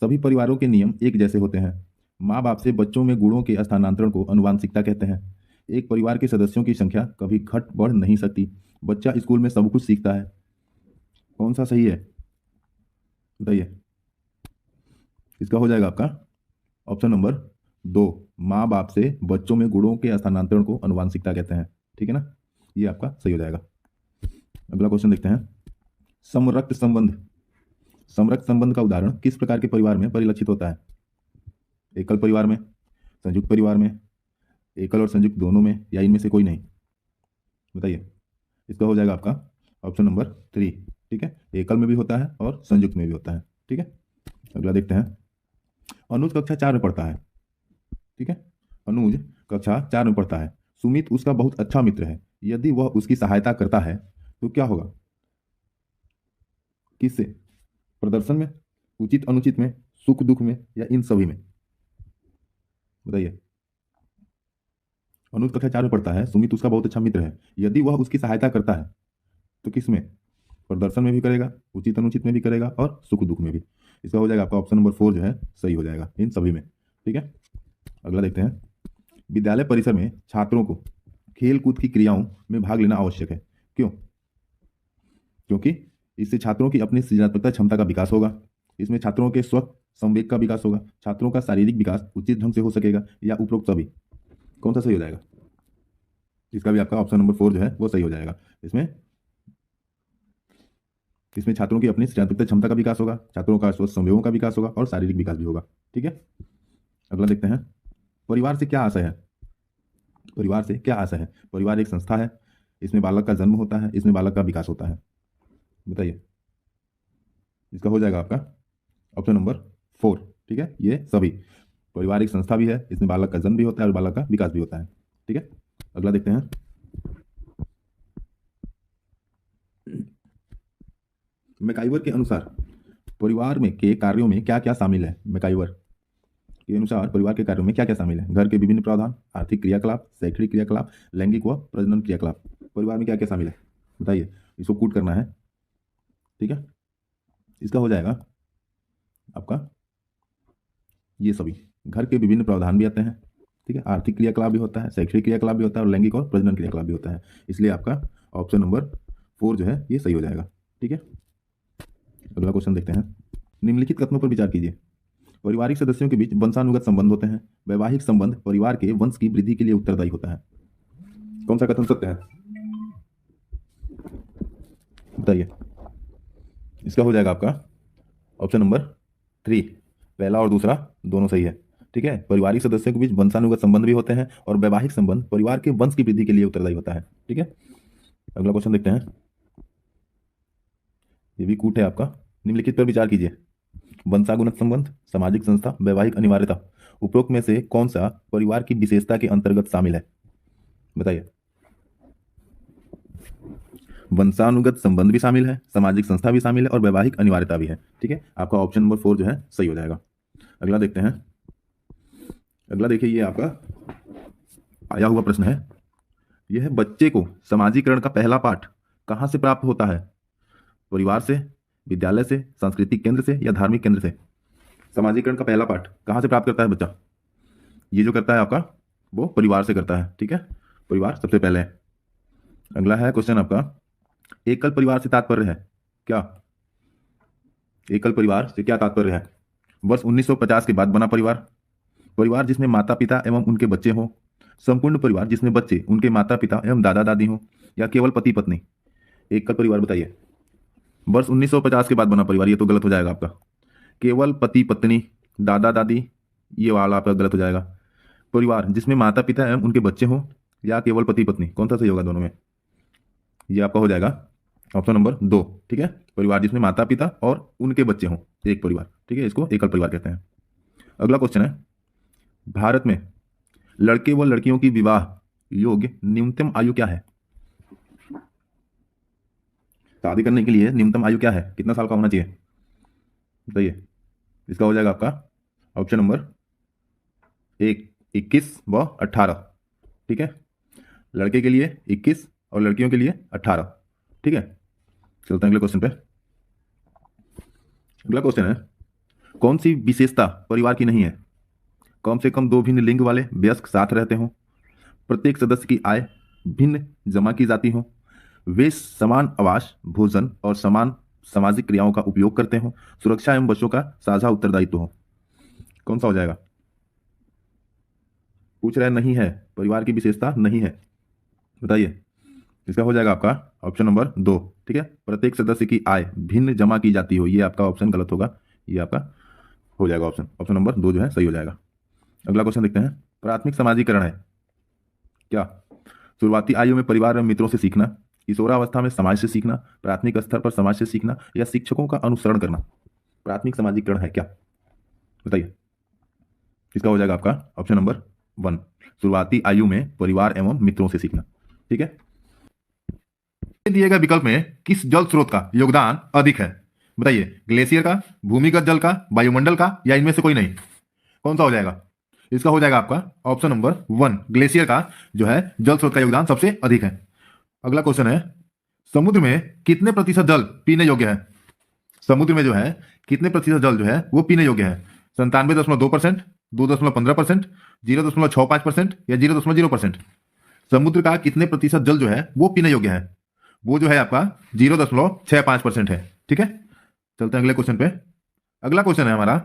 सभी परिवारों के नियम एक जैसे होते हैं। माँ बाप से बच्चों में गुणों के स्थानांतरण को अनुवांशिकता कहते हैं। एक परिवार के सदस्यों की संख्या कभी घट बढ़ नहीं सकती। बच्चा स्कूल में सब कुछ सीखता है। कौन सा सही है? बताइए। इसका हो जाएगा आपका ऑप्शन नंबर 2, माँ बाप से बच्चों में गुणों के स्थानांतरण को अनुवांशिकता कहते हैं। ठीक है ना, ये आपका सही हो जाएगा। अगला क्वेश्चन देखते हैं। समरक्त संबंध का उदाहरण किस प्रकार के परिवार में परिलक्षित होता है? एकल परिवार में, संयुक्त परिवार में, एकल और संयुक्त दोनों में या इनमें से कोई नहीं? बताइए। इसका हो जाएगा आपका ऑप्शन नंबर 3। ठीक है। एकल में भी होता है और संयुक्त में भी होता है। ठीक है। अगला देखते हैं। अनुज कक्षा 4 में पढ़ता है। ठीक है। अनुज कक्षा 4 में पढ़ता है। सुमित उसका बहुत अच्छा मित्र है। यदि वह उसकी सहायता करता है तो क्या होगा? किससे? प्रदर्शन में, उचित अनुचित में, सुख दुख में या इन सभी में? बताइए। अनुज कक्षा 4 में पढ़ता है, सुमित उसका बहुत अच्छा मित्र है, यदि वह उसकी सहायता करता है तो किस में? प्रदर्शन में भी करेगा, उचित अनुचित में भी करेगा और सुख दुख में भी। इसका हो जाएगा आपका ऑप्शन नंबर 4 जो है सही हो जाएगा इन सभी में। ठीक है। अगला देखते हैं। विद्यालय परिसर में छात्रों को खेल कूद की क्रियाओं में भाग लेना आवश्यक है। क्यों? क्योंकि इससे छात्रों की अपनी सृजनात्मकता क्षमता का विकास होगा। इसमें छात्रों के स्व संवेग का विकास होगा, छात्रों का शारीरिक विकास उचित ढंग से हो सकेगा या उपरोक्त सभी? कौन सा सही हो जाएगा? इसका भी आपका ऑप्शन नंबर 4 जो है वो सही हो जाएगा। इसमें छात्रों की अपनी सृजनात्मक क्षमता का विकास होगा, छात्रों का स्वस्थ संवेगों का विकास होगा और शारीरिक विकास भी होगा। ठीक है। अगला देखते हैं। परिवार से क्या आशय है? परिवार से क्या आशय है? परिवार एक संस्था है, इसमें बालक का जन्म होता है, इसमें बालक का विकास होता है। बताइए। इसका हो जाएगा आपका ऑप्शन नंबर 4। ठीक है। ये सभी, परिवार एक संस्था भी है, इसमें बालक का जन्म भी होता है और बालक का विकास भी होता है। ठीक है। अगला देखते हैं। मैकाइवर के अनुसार परिवार में के कार्यों में क्या क्या शामिल है? मैकाइवर के अनुसार परिवार के कार्यों में क्या क्या शामिल है? घर के विभिन्न प्रावधान, आर्थिक क्रियाकलाप, शैक्षणिक क्रियाकलाप, लैंगिक व प्रजनन क्रियाकलाप। परिवार में क्या क्या शामिल है बताइए, इसको कूट करना है। ठीक है, इसका हो जाएगा आपका ये सभी घर के विभिन्न प्रावधान भी आते हैं। ठीक है, आर्थिक क्रियाकलाप भी होता है, शैक्षणिक क्रियाकलाप भी होता है और लैंगिक और प्रजनन क्रियाकलाप भी होता है। इसलिए आपका ऑप्शन नंबर 4 जो है ये सही हो जाएगा। ठीक है, अगला क्वेश्चन देखते हैं। निम्नलिखित कथनों पर विचार कीजिए। पारिवारिक सदस्यों के बीच वंशानुगत संबंध होते हैं। वैवाहिक संबंध परिवार के वंश की वृद्धि के लिए उत्तरदायी होता है। कौन सा कथन सत्य है बताइए। इसका हो जाएगा आपका ऑप्शन नंबर 3, पहला और दूसरा दोनों सही है। ठीक है, पारिवारिक सदस्यों के बीच वंशानुगत संबंध भी होते हैं और वैवाहिक संबंध परिवार के वंश की वृद्धि के लिए उत्तरदायी होता है। ठीक है, अगला क्वेश्चन देखते हैं। ये भी कूट है आपका। निम्नलिखित पर विचार कीजिए। वंशानुगत संबंध, सामाजिक संस्था, वैवाहिक अनिवार्यता, उपरोक्त में से कौन सा परिवार की विशेषता के अंतर्गत शामिल है बताइए। वंशानुगत संबंध भी शामिल है, सामाजिक संस्था भी शामिल है और वैवाहिक अनिवार्यता भी है। ठीक है, आपका ऑप्शन नंबर 4 जो है सही हो जाएगा। अगला देखते हैं। अगला देखिए, ये आपका आया हुआ प्रश्न है। यह है, बच्चे को समाजीकरण का पहला पाठ कहाँ से प्राप्त होता है? परिवार से, विद्यालय से, सांस्कृतिक केंद्र से या धार्मिक केंद्र से? समाजीकरण का पहला पाठ कहाँ से प्राप्त करता है बच्चा? ये जो करता है आपका वो परिवार से करता है। ठीक है, परिवार सबसे पहले है। अगला है क्वेश्चन आपका, एकल परिवार से तात्पर्य है क्या? एकल परिवार से क्या तात्पर्य है? वर्ष 1950 के बाद बना परिवार, परिवार जिसमें माता पिता एवं उनके बच्चे हों, संपूर्ण परिवार जिसमें बच्चे, उनके माता पिता एवं दादा दादी हों, या केवल पति पत्नी? एकल परिवार बताइए। वर्ष 1950 के बाद बना परिवार, ये तो गलत हो जाएगा आपका। केवल पति पत्नी, दादा दादी, ये वाला आपका गलत हो जाएगा। परिवार जिसमें माता पिता एवं उनके बच्चे हों या केवल पति पत्नी, कौन सा सही होगा दोनों में? ये आपका हो जाएगा ऑप्शन नंबर 2। ठीक है, परिवार जिसमें माता पिता और उनके बच्चे हों, एक परिवार। ठीक है, इसको एकल परिवार कहते हैं। अगला क्वेश्चन है, भारत में लड़के व लड़कियों की विवाह योग्य न्यूनतम आयु क्या है? शादी करने के लिए न्यूनतम आयु क्या है, कितना साल का होना चाहिए बताइए। इसका हो जाएगा आपका ऑप्शन नंबर 1, 21 व 18। ठीक है, लड़के के लिए 21 और लड़कियों के लिए 18। ठीक है, चलते हैं अगले क्वेश्चन पे। अगला क्वेश्चन है, कौन सी विशेषता परिवार की नहीं है? कम से कम 2 भिन्न लिंग वाले वयस्क साथ रहते हों, प्रत्येक सदस्य की आय भिन्न जमा की जाती हो, वे समान आवास, भोजन और समान सामाजिक क्रियाओं का उपयोग करते हों, सुरक्षा एवं बच्चों का साझा उत्तरदायित्व हो। कौन सा हो जाएगा? पूछ रहा है नहीं है, परिवार की विशेषता नहीं है, बताइए। इसका हो जाएगा आपका ऑप्शन नंबर 2। ठीक है, प्रत्येक सदस्य की आय भिन्न जमा की जाती हो, ये आपका ऑप्शन गलत होगा, ये आपका हो जाएगा ऑप्शन नंबर 2 जो है सही हो जाएगा। अगला क्वेश्चन देखते हैं। प्राथमिक समाजीकरण है क्या? शुरुआती आयु में परिवार एवं मित्रों से सीखना, किशोरावस्था में समाज से सीखना, प्राथमिक स्तर पर समाज से सीखना या शिक्षकों का अनुसरण करना। प्राथमिक समाजीकरण है क्या बताइए। इसका हो जाएगा आपका ऑप्शन नंबर 1, शुरुआती आयु में परिवार एवं मित्रों से सीखना। ठीक है, दिए गए विकल्प में किस जल स्रोत का योगदान अधिक है बताइए। ग्लेशियर का, भूमिगत जल का, वायुमंडल का या इनमें से कोई नहीं? कौन सा हो जाएगा? इसका हो जाएगा आपका ऑप्शन नंबर 1, ग्लेशियर का जो है जल स्रोत का योगदान सबसे अधिक है। अगला क्वेश्चन है, समुद्र में कितने प्रतिशत जल पीने योग्य है? समुद्र में जो है कितने प्रतिशत जल जो है वो पीने योग्य है? 97.2%, 2.15%, 0.65% या 0.0%? समुद्र का कितने प्रतिशत जल जो है वो पीने योग्य है? वो जो है आपका 0.65% है। ठीक है, चलते हैं अगले क्वेश्चन पे। अगला क्वेश्चन है हमारा,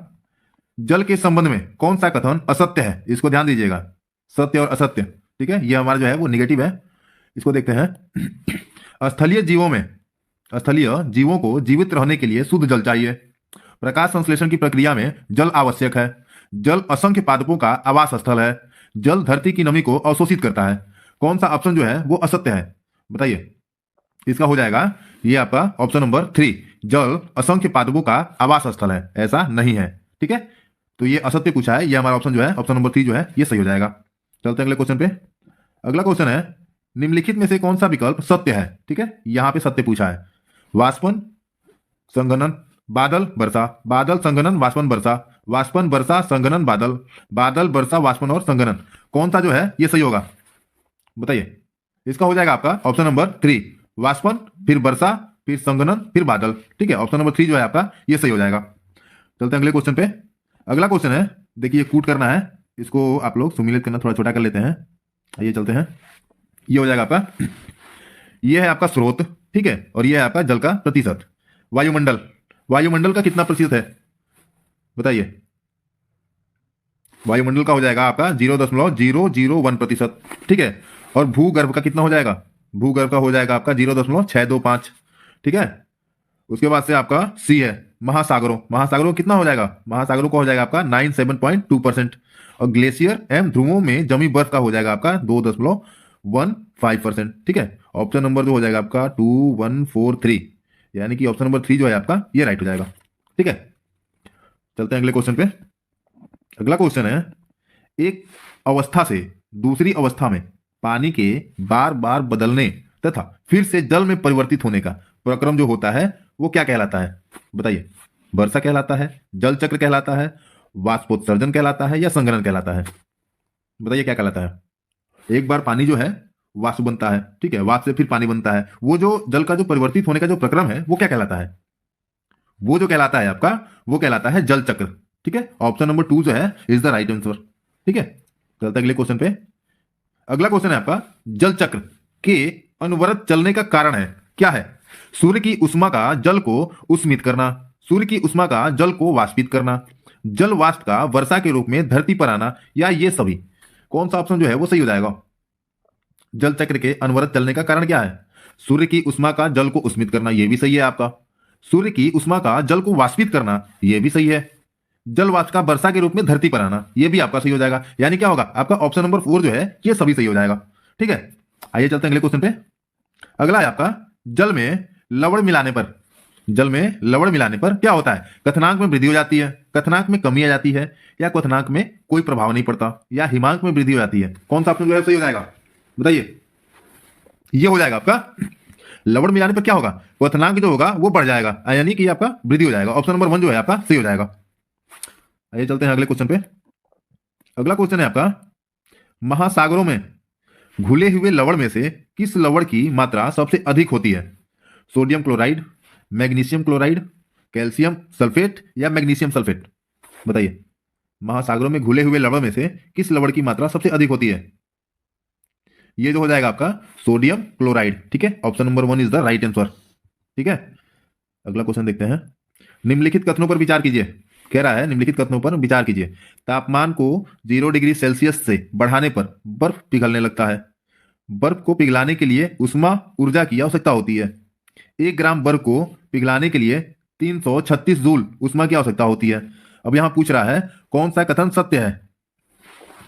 जल के संबंध में कौन सा कथन असत्य है? इसको ध्यान दीजिएगा, सत्य और असत्य। ठीक है, ये हमारा जो है वो निगेटिव है। इसको देखते हैं। स्थलीय जीवों को जीवित रहने के लिए शुद्ध जल चाहिए। प्रकाश संश्लेषण की प्रक्रिया में जल आवश्यक है। जल असंख्य पादपों का आवास स्थल है। जल धरती की नमी को अवशोषित करता है। कौन सा ऑप्शन जो है वो असत्य है बताइए। इसका हो जाएगा ये आपका ऑप्शन नंबर 3, जल असंख्य पादपों का आवास स्थल है, ऐसा नहीं है। ठीक है, तो ये असत्य पूछा है, ये हमारा ऑप्शन जो है ऑप्शन नंबर 3 जो है ये सही हो जाएगा। चलते हैं अगले क्वेश्चन पे। अगला क्वेश्चन है, निम्नलिखित में से कौन सा विकल्प सत्य है? ठीक है, यहां पे सत्य पूछा है। वाष्पन संघनन बादल वर्षा, बादल संघनन वाष्पन वर्षा, वाष्पन वर्षा संघनन बादल, बादल वर्षा वाष्पन और संघनन, कौन सा जो है ये सही होगा बताइए। इसका हो जाएगा आपका ऑप्शन नंबर 3, वाष्पन, फिर वर्षा, फिर संघनन, फिर बादल। ठीक है, ऑप्शन नंबर 3 जो है आपका ये सही हो जाएगा। चलते हैं अगले क्वेश्चन पे। अगला क्वेश्चन है, देखिए कूट करना है, इसको आप लोग सुमिलित करना थोड़ा छोटा कर लेते हैं। आइए चलते हैं। ये हो जाएगा आपका, ये है आपका स्रोत, ठीक है, और ये है आपका जल का प्रतिशत। वायुमंडल, वायुमंडल का कितना प्रतिशत है बताइए। वायुमंडल का हो जाएगा आपका 0.001%, ठीक है। और भूगर्भ का कितना हो जाएगा, भूगर्भ का हो जाएगा आपका 0.625, ठीक है। उसके बाद से आपका सी है महासागरों, महासागरों कितना हो जाएगा, महासागरों का हो जाएगा आपका 97.2%। और ग्लेशियर एवं ध्रुवों में जमी बर्फ का हो जाएगा आपका 2.15%, ठीक है। ऑप्शन नंबर जो हो जाएगा आपका 2143, यानी कि ऑप्शन नंबर 3 जो है आपका ये राइट हो जाएगा, ठीक है। चलते हैं अगले क्वेश्चन पे। अगला क्वेश्चन है, एक अवस्था से दूसरी अवस्था में पानी के बार बार बदलने तथा फिर से जल में परिवर्तित होने का प्रक्रम जो होता है वो क्या कहलाता है बताइए। वर्षा कहलाता है, जल चक्र कहलाता है, वाष्पोत्सर्जन कहलाता है, या संघनन कहलाता है। बताइए क्या कहलाता है। एक बार पानी जो है वाष्प बनता है, ठीक है, वाष्प से फिर पानी बनता है, वो जो जल का जो परिवर्तित होने का जो प्रक्रम है वो क्या कहलाता है। वो जो कहलाता है आपका, वो कहलाता है जल चक्र, ठीक है। ऑप्शन नंबर 2 जो है इज द राइट आंसर, ठीक है। चलते हैं अगले क्वेश्चन पे। अगला क्वेश्चन है आपका, जल चक्र के अनवरत चलने का कारण है क्या है। सूर्य की उष्मा का जल को उष्मित करना, सूर्य की उष्मा का जल को वाष्पित करना, जल वाष्प का वर्षा के रूप में धरती पर आना, या ये सभी। कौन सा ऑप्शन जो है वो सही हो जाएगा। जल चक्र के अनवरत चलने का कारण क्या है। सूर्य की उष्मा का जल को उष्मित करना, ये भी सही है आपका। सूर्य की उष्मा का जल को वाष्पित करना, ये भी सही है। जल वाष्प का वर्षा के रूप में धरती पर आना, ये भी आपका सही हो जाएगा। यानी क्या होगा आपका ऑप्शन नंबर 4 जो है ये सभी सही हो जाएगा, ठीक है। आइए चलते हैं अगले क्वेश्चन पे। अगला है आपका, जल में लवण मिलाने पर, जल में लवण मिलाने पर क्या होता है। कथनांक में वृद्धि हो जाती है, कथनांक में कमी आ जाती है, या कथनांक में कोई प्रभाव नहीं पड़ता, या हिमांक में वृद्धि हो जाती है। कौन सा ऑप्शन जो है सही हो जाएगा बताइए। ये हो जाएगा आपका, लवण मिलाने पर क्या होगा, क्वथनांक जो होगा वो बढ़ जाएगा, यानी कि आपका वृद्धि हो जाएगा। ऑप्शन नंबर 1 जो है आपका सही हो जाएगा। आइए चलते हैं अगले क्वेश्चन पे। अगला क्वेश्चन है आपका, महासागरों में घुले हुए लवण में से किस लवण की मात्रा सबसे अधिक होती है। Sodium chloride, magnesium chloride, calcium sulphate, या मैग्नीशियम सल्फेट। बताइए, महासागरों में घुले हुए लवण में से किस लवण की मात्रा सबसे अधिक होती है। ये जो हो जाएगा आपका सोडियम क्लोराइड, ठीक है। Option number 1 is the right answer, ठीक है। अगला क्वेश्चन देखते हैं। निम्नलिखित कथनों पर विचार कीजिए, कह रहा है निम्नलिखित कथनों पर विचार कीजिए। तापमान को 0 डिग्री सेल्सियस से बढ़ाने पर बर्फ पिघलने लगता है। बर्फ को पिघलाने के लिए उष्मा ऊर्जा की आवश्यकता होती है। 1 ग्राम बर्फ को पिघलाने के लिए 336 जूल उष्मा की आवश्यकता होती है। अब यहां पूछ रहा है कौन सा कथन सत्य है।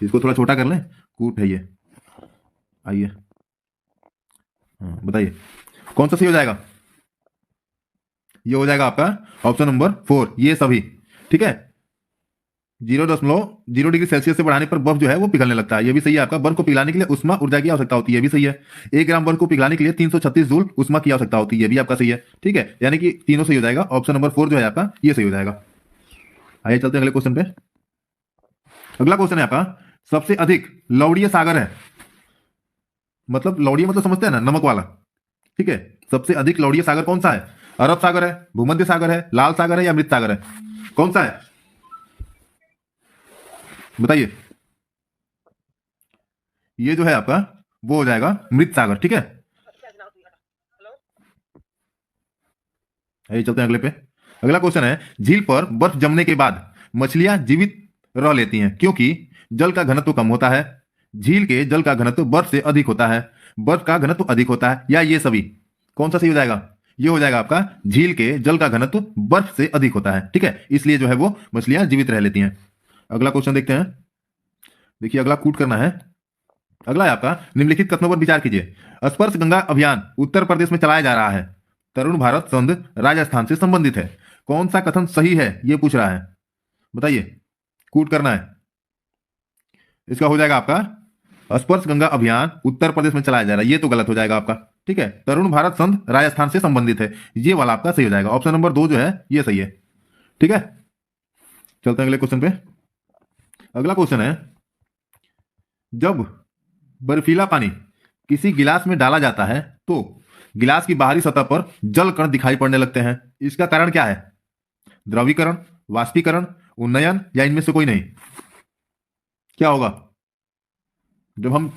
इसको थोड़ा छोटा कर लें, कूट है ये। आइए बताइए कौन सा सही हो जाएगा। ये हो जाएगा आपका ऑप्शन नंबर 4, ये सभी, ठीक है। 0.0 डिग्री सेल्सियस से बढ़ाने पर बर्फ जो है वो पिघलने लगता है, ये भी सही है आपका। बर्फ को पिघलाने के लिए उष्मा ऊर्जा की आवश्यकता होती है, ये भी सही है। 1 ग्राम बर्फ को पिघलाने के लिए 336 जूल उष्मा की आवश्यकता होती है, ये भी आपका सही है, ठीक है। यानी कि तीनों सही हो जाएगा। ऑप्शन नंबर 4 जो है आपका ये सही हो जाएगा। आइए चलते हैं अगले क्वेश्चन पे। अगला क्वेश्चन है आपका, सबसे अधिक लवणीय सागर है, मतलब लवणीय मतलब समझते हैं ना, नमक वाला, ठीक है। सबसे अधिक लवणीय सागर कौन सा है। अरब सागर है, भूमध्य सागर है, लाल सागर है, या मृत सागर है। कौन सा है बताइए। ये जो है आपका वो हो जाएगा मृत सागर, ठीक है। आइए चलते हैं अगले पे। अगला क्वेश्चन है, झील पर बर्फ जमने के बाद मछलियां जीवित रह लेती हैं क्योंकि जल का घनत्व कम होता है। झील के जल का घनत्व बर्फ से अधिक होता है, बर्फ का घनत्व अधिक होता है, या ये सभी। कौन सा सही हो जाएगा। ये हो जाएगा आपका, झील के जल का घनत्व बर्फ से अधिक होता है, ठीक है, इसलिए जो है वो मछलियां जीवित रह लेती हैं। अगला क्वेश्चन देखते हैं। देखिए अगला कूट करना है। अगला है आपका, निम्नलिखित कथनों पर विचार कीजिए। स्पर्श गंगा अभियान उत्तर प्रदेश में चलाया जा रहा है, तरुण भारत संघ राजस्थान से संबंधित है। कौन सा कथन सही है ये पूछ रहा है, बताइए। कूट करना है। इसका हो जाएगा आपका, स्पर्श गंगा अभियान उत्तर प्रदेश में चलाया जा रहा है, ये तो गलत हो जाएगा आपका, ठीक है। तरुण भारत संघ राजस्थान से संबंधित है, ये वाला आपका सही हो जाएगा। ऑप्शन नंबर 2 जो है ये सही है, ठीक है। चलते हैं अगले क्वेश्चन पे। अगला क्वेश्चन है, जब बर्फीला पानी किसी गिलास में डाला जाता है तो गिलास की बाहरी सतह पर जल कण दिखाई पड़ने लगते हैं। इसका कारण क्या है? द्रवीकरण, वाष्पीकरण, उन्नयन या इनमें से कोई नहीं? क्या होगा? जब हम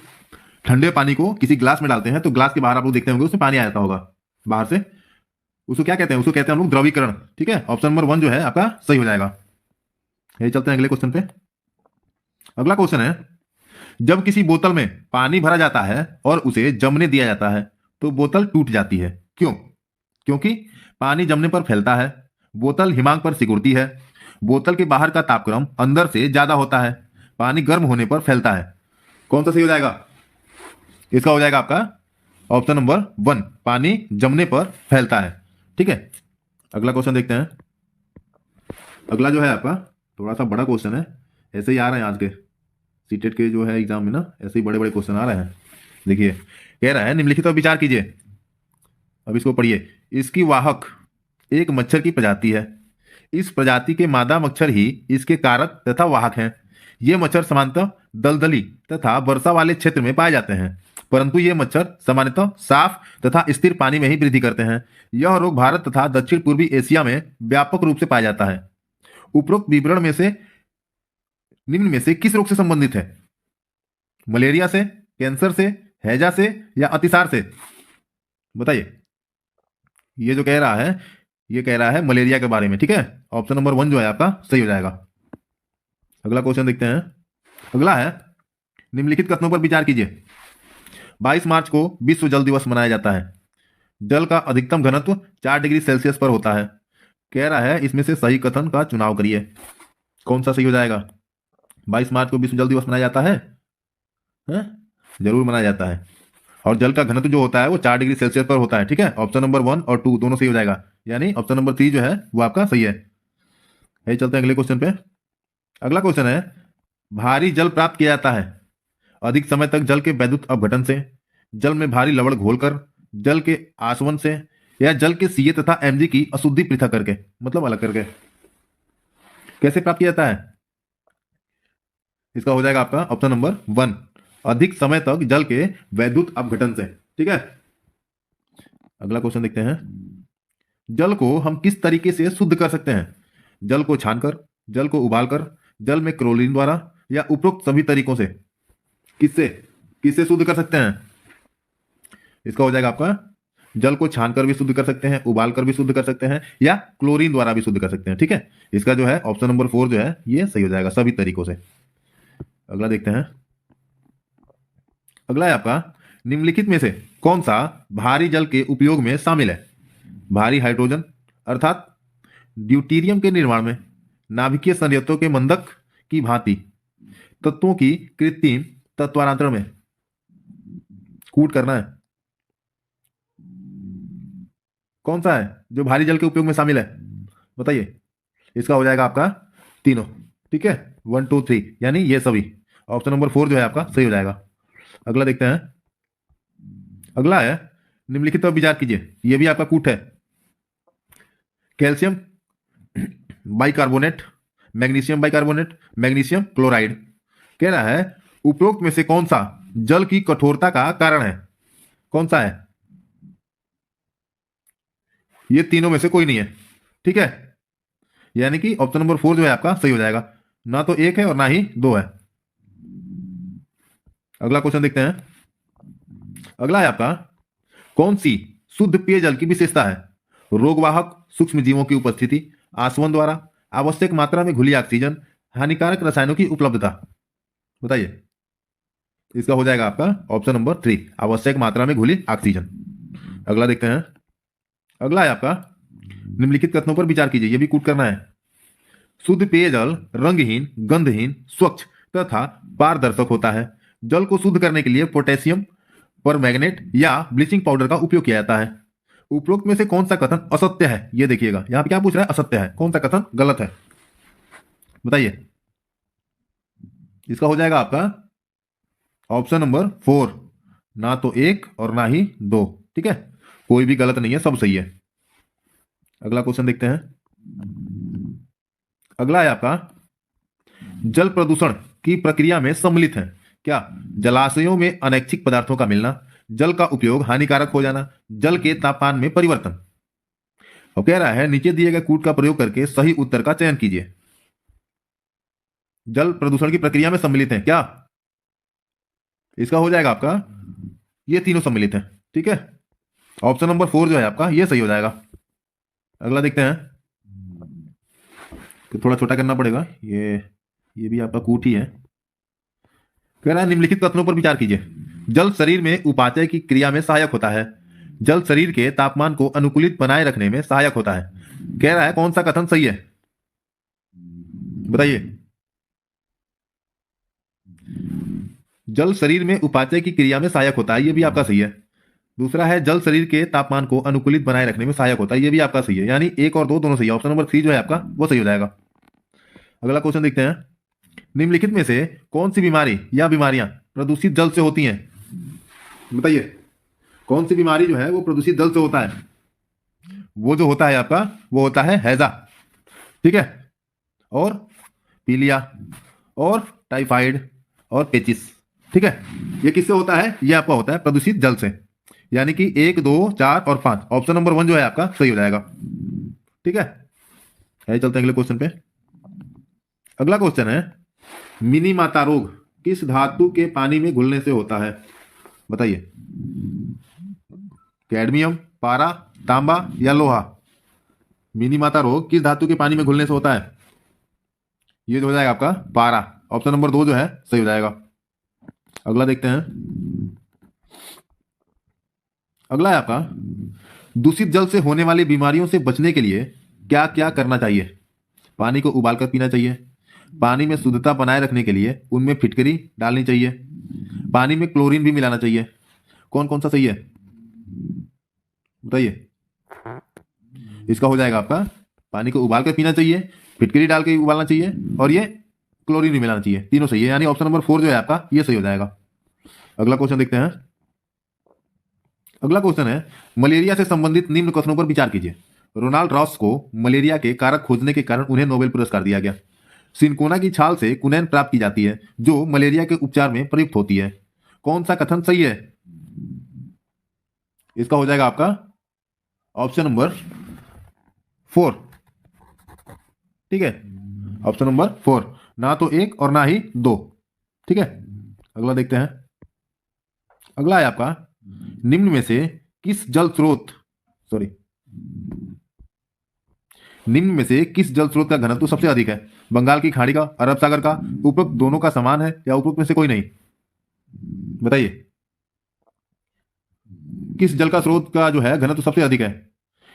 ठंडे पानी को किसी ग्लास में डालते हैं तो ग्लास के बाहर आप लोग देखते होंगे उसमें पानी आ जाता होगा बाहर से। उसको क्या कहते हैं? उसको कहते हैं हम लोग द्रवीकरण। ठीक है, ऑप्शन नंबर 1 जो है आपका सही हो जाएगा। ये चलते हैं अगले क्वेश्चन पे। अगला क्वेश्चन है, जब किसी बोतल में पानी भरा जाता है और उसे जमने दिया जाता है तो बोतल टूट जाती है। क्यों? क्योंकि पानी जमने पर फैलता है, बोतल हिमांक पर सिकुड़ती है, बोतल के बाहर का तापक्रम अंदर से ज्यादा होता है, पानी गर्म होने पर फैलता है। कौन सा सही हो जाएगा? इसका हो जाएगा आपका ऑप्शन नंबर 1, पानी जमने पर फैलता है। ठीक है, अगला क्वेश्चन देखते हैं। अगला जो है आपका थोड़ा सा बड़ा क्वेश्चन है, ऐसे ही आ रहे हैं आज के सीटेट के जो है एग्जाम में ना, ऐसे ही बड़े बड़े क्वेश्चन आ रहे हैं। देखिए, कह रहा है निम्नलिखित पर विचार कीजिए। अब इसको पढ़िए। इसकी वाहक एक मच्छर की प्रजाति है। इस प्रजाति के मादा मच्छर ही इसके कारक तथा वाहक हैं। ये मच्छर सामान्यतः दलदली तथा वर्षा वाले क्षेत्र में पाए जाते हैं, परंतु ये मच्छर सामान्यतः साफ तथा स्थिर पानी में ही वृद्धि करते हैं। यह रोग भारत तथा दक्षिण पूर्वी एशिया में व्यापक रूप से पाया जाता है। उपरोक्त विवरण में से निम्न में से किस रोग से संबंधित है? मलेरिया से, कैंसर से, हैजा से या अतिसार से? बताइए। ये जो कह रहा है, ये कह रहा है मलेरिया के बारे में। ठीक है, ऑप्शन नंबर 1 जो है आपका सही हो जाएगा। अगला क्वेश्चन देखते हैं। अगला है, निम्नलिखित कथनों पर विचार कीजिए। 22 मार्च को विश्व जल दिवस मनाया जाता है। जल का अधिकतम घनत्व 4 डिग्री सेल्सियस पर होता है। कह रहा है इसमें से सही कथन का चुनाव करिए। कौन सा सही हो जाएगा? 22 मार्च को विश्व जल दिवस मनाया जाता है? जरूर मनाया जाता है। और जल का घनत्व जो होता है वो 4 डिग्री सेल्सियस पर होता है। ठीक है, ऑप्शन नंबर 1 और 2 दोनों सही हो जाएगा, यानी ऑप्शन नंबर 3 जो है वो आपका सही है। यही चलते हैं अगले क्वेश्चन पे। अगला क्वेश्चन है, भारी जल प्राप्त किया जाता है अधिक समय तक जल के वैद्युत अपघटन से, जल में भारी लवण घोलकर, जल के आसवन से, या जल के सीए तथा एमजी की अशुद्धि पृथक करके, मतलब अलग करके। कैसे प्राप्त किया जाता है? इसका हो जाएगा आपका ऑप्शन नंबर 1, अधिक समय तक जल के वैद्युत अपघटन से। ठीक है, अगला क्वेश्चन देखते हैं। जल को हम किस तरीके से शुद्ध कर सकते हैं? जल को छानकर, जल को उबालकर, जल में क्लोरीन द्वारा, या उपरोक्त सभी तरीकों से? किससे किससे शुद्ध कर सकते हैं? इसका हो जाएगा आपका जल को छानकर भी शुद्ध कर सकते हैं, उबालकर भी शुद्ध कर सकते हैं, या क्लोरीन द्वारा भी शुद्ध कर सकते हैं। ठीक है, इसका जो है ऑप्शन नंबर 4 जो है ये सही हो जाएगा, सभी तरीकों से। अगला देखते हैं। अगला है आपका, निम्नलिखित में से कौन सा भारी जल के उपयोग में शामिल है? भारी हाइड्रोजन अर्थात ड्यूटीरियम के निर्माण में, नाभिकीय संयंत्रों के मंदक की भांति, तत्वों की कृत्रिम तत्वांतरण में। कूट करना है। कौन सा है जो भारी जल के उपयोग में शामिल है? बताइए। इसका हो जाएगा आपका तीनों। ठीक है, 1 2 3, यानी ये सभी। ऑप्शन नंबर 4 जो है आपका सही हो जाएगा। अगला देखते हैं। अगला है, निम्नलिखित पर विचार कीजिए। ये भी आपका कूट है। Calcium bicarbonate, magnesium bicarbonate, magnesium chloride. कह रहा है उपरोक्त में से कौन सा जल की कठोरता का कारण है? कौन सा है? ये तीनों में से कोई नहीं है। ठीक है, यानी कि ऑप्शन नंबर 4 जो है आपका सही हो जाएगा। ना तो 1 है और ना ही 2 है। अगला क्वेश्चन देखते हैं। अगला है आपका, कौन सी शुद्ध पेयजल की विशेषता है? रोगवाहक सूक्ष्म जीवों की उपस्थिति, आसवन द्वारा, आवश्यक मात्रा में घुली ऑक्सीजन, हानिकारक रसायनों की उपलब्धता। बताइए। इसका हो जाएगा आपका ऑप्शन नंबर 3, आवश्यक मात्रा में घुली ऑक्सीजन। अगला देखते हैं। अगला है आपका, निम्नलिखित कथनों पर विचार कीजिए। यह भी कूट करना है। शुद्ध पेयजल रंगहीन, गंधहीन, स्वच्छ तथा पारदर्शक होता है। जल को शुद्ध करने के लिए पोटेशियम परमैंगनेट या ब्लीचिंग पाउडर का उपयोग किया जाता है। उपरोक्त में से कौन सा कथन असत्य है? ये देखिएगा, यहां पे क्या पूछ रहा है? असत्य है। कौन सा कथन गलत है? बताइए। इसका हो जाएगा आपका ऑप्शन नंबर 4, ना तो 1 और ना ही 2। ठीक है, कोई भी गलत नहीं है, सब सही है। अगला क्वेश्चन देखते हैं। अगला है आपका, जल प्रदूषण की प्रक्रिया में सम्मिलित है क्या? जलाशयों में अनैच्छिक पदार्थों का मिलना, जल का उपयोग हानिकारक हो जाना, जल के तापमान में परिवर्तन। और कह रहा है नीचे दिए गए कूट का प्रयोग करके सही उत्तर का चयन कीजिए। जल प्रदूषण की प्रक्रिया में सम्मिलित है क्या? इसका हो जाएगा आपका, ये तीनों सम्मिलित हैं। ठीक है, ऑप्शन नंबर 4 जो है आपका ये सही हो जाएगा। अगला देखते हैं, तो थोड़ा छोटा करना पड़ेगा, ये भी आपका कूट ही है। कह रहा है निम्नलिखित कथनों पर विचार कीजिए। जल शरीर में उपापचय की क्रिया में सहायक होता है। जल शरीर के तापमान को अनुकूलित बनाए रखने में सहायक होता है। कह रहा है कौन सा कथन सही है, बताइए। जल शरीर में उपापचय की क्रिया में सहायक होता है, ये भी आपका सही है। दूसरा है जल शरीर के तापमान को अनुकूलित बनाए रखने में सहायक होता है, ये भी आपका सही है। यानी 1 और 2 दोनों सही है। ऑप्शन नंबर 3 जो है आपका वो सही हो जाएगा। अगला क्वेश्चन देखते हैं, निम्नलिखित में से कौन सी बीमारी या बीमारियां प्रदूषित जल से होती हैं, बताइए। कौन सी बीमारी जो है वो प्रदूषित जल से होता है? वो जो होता है आपका वो होता है हैजा, ठीक है, और पीलिया और टाइफाइड और पेचिस। ठीक है, ये किससे होता है? ये आपका होता है प्रदूषित जल से। यानी कि 1, 2, 4 और 5, ऑप्शन नंबर 1 जो है आपका सही हो जाएगा। ठीक है, चलते हैं अगले क्वेश्चन पे। अगला क्वेश्चन है, मिनीमाता रोग किस धातु के पानी में घुलने से होता है, बताइए। कैडमियम, पारा, तांबा या लोहा? मिनीमाता रोग किस धातु के पानी में घुलने से होता है? ये जो हो जाएगा आपका पारा, ऑप्शन नंबर 2 जो है सही हो जाएगा। अगला देखते हैं, अगला है आपका, दूषित जल से होने वाली बीमारियों से बचने के लिए क्या क्या करना चाहिए? पानी को उबालकर पीना चाहिए, पानी में शुद्धता बनाए रखने के लिए उनमें फिटकरी डालनी चाहिए, पानी में क्लोरीन भी मिलाना चाहिए। कौन कौन सा सही है, बताइए। इसका हो जाएगा आपका, पानी को उबाल कर पीना चाहिए, फिटकरी डाल के उबालना चाहिए और ये क्लोरीन भी मिलाना चाहिए। तीनों सही है, यानी ऑप्शन नंबर 4 जो है आपका ये सही हो जाएगा। अगला क्वेश्चन देखते हैं। अगला क्वेश्चन है, मलेरिया से संबंधित निम्न कथनों पर विचार कीजिए। रोनाल्ड रॉस को मलेरिया के कारक खोजने के कारण उन्हें नोबेल पुरस्कार दिया गया। सिनकोना की छाल से कुनैन प्राप्त की जाती है जो मलेरिया के उपचार में प्रयुक्त होती है। कौन सा कथन सही है? इसका हो जाएगा आपका ऑप्शन नंबर 4। ठीक है, ऑप्शन नंबर 4, ना तो 1 और ना ही 2। ठीक है, अगला देखते हैं। अगला है आपका, निम्न में से किस जल स्रोत का घनत्व सबसे अधिक है? बंगाल की खाड़ी का, अरब सागर का, उपरोक्त दोनों का समान है या उपरोक्त में से कोई नहीं, बताइए। किस जल का स्रोत का जो है घनत्व सबसे अधिक है?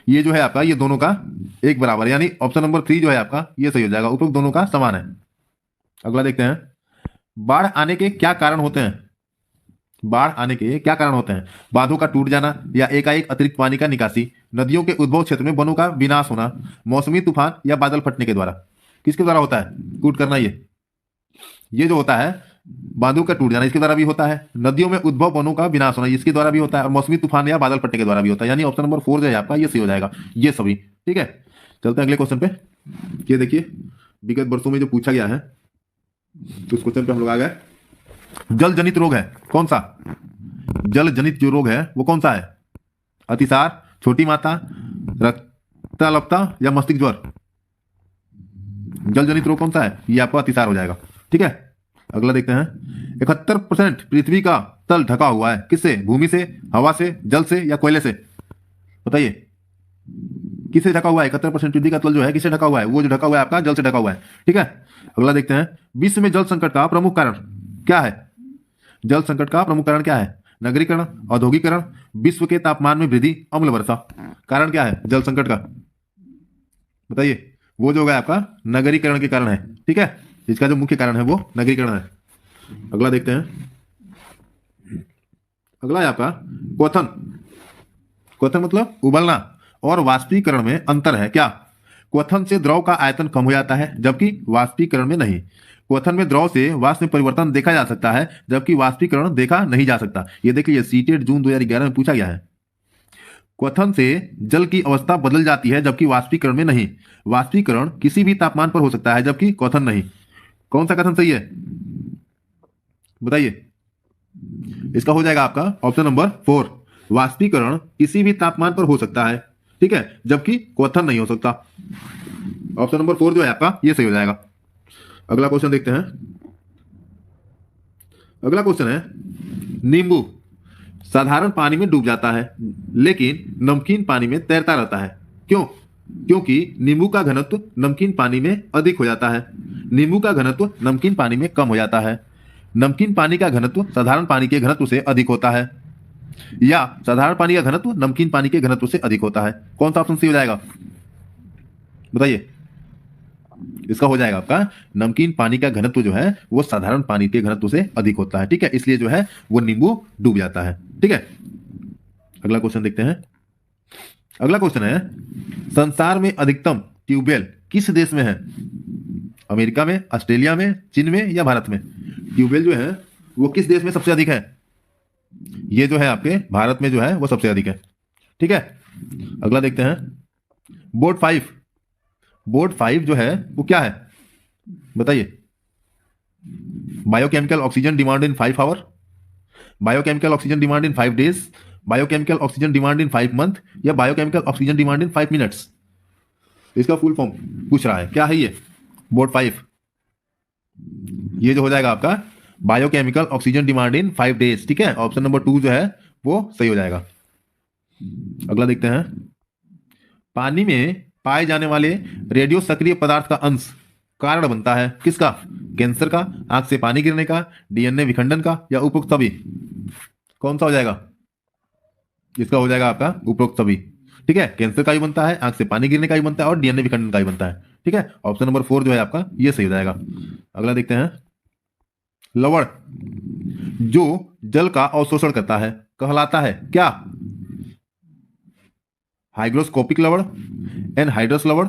ये जो है आपका ये दोनों का एक बराबर, यानी ऑप्शन नंबर 3 जो है आपका ये सही हो जाएगा, उपरोक्त दोनों का समान है। अगला देखते हैं, बाढ़ आने के क्या कारण होते हैं? बाढ़ आने के क्या कारण होते हैं? बांधों का टूट जाना या एकाएक अतिरिक्त पानी का निकासी, नदियों के उद्भव क्षेत्र में वनों का विनाश होना, मौसमी तूफान या बादल फटने के द्वारा। किसके द्वारा होता है कूट करना? ये जो होता है बांधों का टूट जाना इसके द्वारा भी होता है, नदियों में उद्भव वनों का विनाश होना इसके द्वारा भी होता है, और मौसमी तूफान या बादल फटने के द्वारा भी होता है। यानी ऑप्शन नंबर 4 जो है आपका ये सही हो जाएगा, ये सभी। ठीक है, चलते हैं अगले क्वेश्चन पे। ये देखिए, विगत वर्षों में जो पूछा गया है तो उस क्वेश्चन पे हम लोग आ गए। जल जनित रोग है कौन सा? जल जनित जो रोग है वो कौन सा है? अतिसार, छोटी माता, रक्ताल्पता या मस्तिष्क ज्वर? जल जनित रोग कौन सा है? ये आपको अतिसार हो जाएगा। ठीक है, अगला देखते हैं। 71% पृथ्वी का तल ढका हुआ है किससे? भूमि से, हवा से, जल से या कोयले से? बताइए, किससे ढका हुआ है? 71% पृथ्वी का तल जो है किससे ढका हुआ है? वो जो ढका हुआ है आपका जल से ढका हुआ है। ठीक है, अगला देखते हैं। विश्व में जल संकट का प्रमुख कारण क्या है? जल संकट का प्रमुख कारण क्या है? नगरीकरण, औद्योगिकरण, विश्व के तापमान में वृद्धि, अम्ल वर्षा। कारण क्या है जल संकट का? बताइए। वो जो होगा आपका नगरीकरण के कारण है। ठीक है, इसका जो मुख्य कारण है वो नगरीकरण है। अगला देखते हैं। अगला है आपका क्वथन। क्वथन मतलब उबलना और वाष्पीकरण में अंतर है क्या? क्वथन से द्रव का आयतन कम हो जाता है जबकि वाष्पीकरण में नहीं। क्वथन में द्रव से वाष्प में परिवर्तन देखा जा सकता है जबकि वाष्पीकरण देखा नहीं जा सकता। ये देखिए, सीटेट जून 2011 में पूछा गया है। क्वथन से जल की अवस्था बदल जाती है जबकि वाष्पीकरण में नहीं। वाष्पीकरण किसी भी तापमान पर हो सकता है जबकि क्वथन नहीं। कौन सा कथन सही है बताइए। इसका हो जाएगा आपका ऑप्शन नंबर 4, वाष्पीकरण किसी भी तापमान पर हो सकता है, ठीक है, जबकि क्वथन नहीं हो सकता। ऑप्शन नंबर 4 जो है आपका ये सही हो जाएगा। अगला क्वेश्चन देखते हैं। अगला क्वेश्चन है, नींबू साधारण पानी में डूब जाता है लेकिन नमकीन पानी में तैरता रहता है, क्यों? क्योंकि नींबू का घनत्व नमकीन पानी में अधिक हो जाता है, नींबू का घनत्व नमकीन पानी में कम हो जाता है, नमकीन पानी का घनत्व साधारण पानी के घनत्व से अधिक होता है, या साधारण पानी का घनत्व नमकीन पानी के घनत्व से अधिक होता है। कौन सा ऑप्शन सही हो जाएगा बताइए? इसका हो जाएगा आपका नमकीन पानी का घनत्व जो है वो साधारण पानी के घनत्व से अधिक होता है, ठीक है, इसलिए जो है वो नींबू डूब जाता है, ठीक है। अगला क्वेश्चन देखते हैं। अगला क्वेश्चन है, संसार में अधिकतम ट्यूबवेल किस देश में है? अमेरिका में, ऑस्ट्रेलिया में, चीन में या भारत में? ट्यूबवेल जो है वो किस देश में सबसे अधिक है? ये जो है आपके भारत में जो है वो सबसे अधिक है, ठीक है। अगला देखते हैं, बोर्ड 5। बोर्ड 5 जो है वो क्या है बताइए? Biochemical oxygen demand in 5 hour, biochemical oxygen demand in 5 days, biochemical oxygen demand in 5 month, या biochemical oxygen demand in 5 minutes. इसका फुल फॉर्म पूछ रहा है, क्या है ये बोर्ड 5? ये जो हो जाएगा आपका biochemical oxygen demand in 5 days, ठीक है। ऑप्शन नंबर 2 जो है वो सही हो जाएगा। अगला देखते हैं, पानी में पाए जाने वाले रेडियो सक्रिय पदार्थ का अंश कारण बनता है किसका? कैंसर का, आंख से पानी गिरने का, डीएनए विखंडन का, या उपरोक्त सभी? कौन सा हो जाएगा? इसका हो जाएगा आपका उपरोक्त सभी, ठीक है। कैंसर का भी बनता है, आंख से पानी गिरने का भी बनता है, और डीएनए विखंडन का भी बनता है, ठीक है। ऑप्शन नंबर 4 जो है आपका ये सही हो जाएगा। अगला देखते हैं, लवण जो जल का अवशोषण करता है कहलाता है क्या? हाइग्रोस्कोपिक लवण, एनहाइड्रस लवण,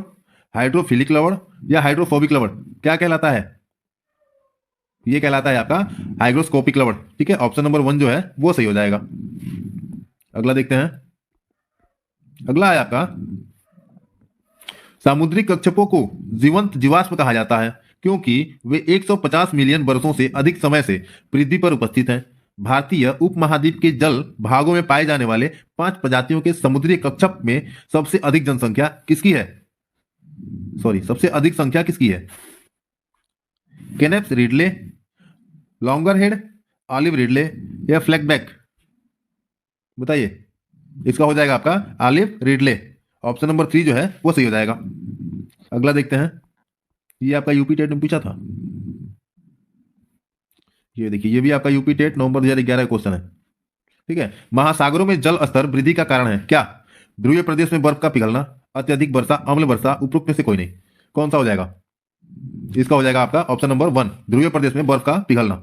हाइड्रोफिलिक लवण, या हाइड्रोफोबिक लवण? क्या कहलाता है? ये कहलाता है आपका हाइग्रोस्कोपिक लवण, ठीक है। ऑप्शन नंबर 1 जो है वो सही हो जाएगा। अगला देखते हैं। अगला है आपका, सामुद्रिक कच्छपों को जीवंत जीवाश्म कहा जाता है क्योंकि वे 150 मिलियन वर्षों से अधिक समय से पृथ्वी पर उपस्थित हैं। भारतीय उपमहाद्वीप के जल भागों में पाए जाने वाले 5 प्रजातियों के समुद्री कच्छप में सबसे अधिक जनसंख्या किसकी है? सबसे अधिक संख्या किसकी है? केनेप्स रिडले, लॉन्गरहेड, ऑलिव रिडले, या फ्लैगबैक? बताइए। इसका हो जाएगा आपका ऑलिव रिडले। ऑप्शन नंबर 3 जो है वो सही हो जाएगा। अगला देखते हैं, ये आपका यूपी टेट में पूछा था, ये देखिए, ये भी आपका यूपी टेट नवंबर 2011 का क्वेश्चन है, ठीक है। महासागरों में जल स्तर वृद्धि का कारण है क्या? ध्रुवीय प्रदेश में बर्फ का पिघलना, अत्यधिक वर्षा, अम्ल वर्षा, उपरोक्त में से कोई नहीं। कौन सा हो जाएगा? इसका हो जाएगा आपका ऑप्शन नंबर 1, ध्रुवीय प्रदेश में बर्फ का पिघलना।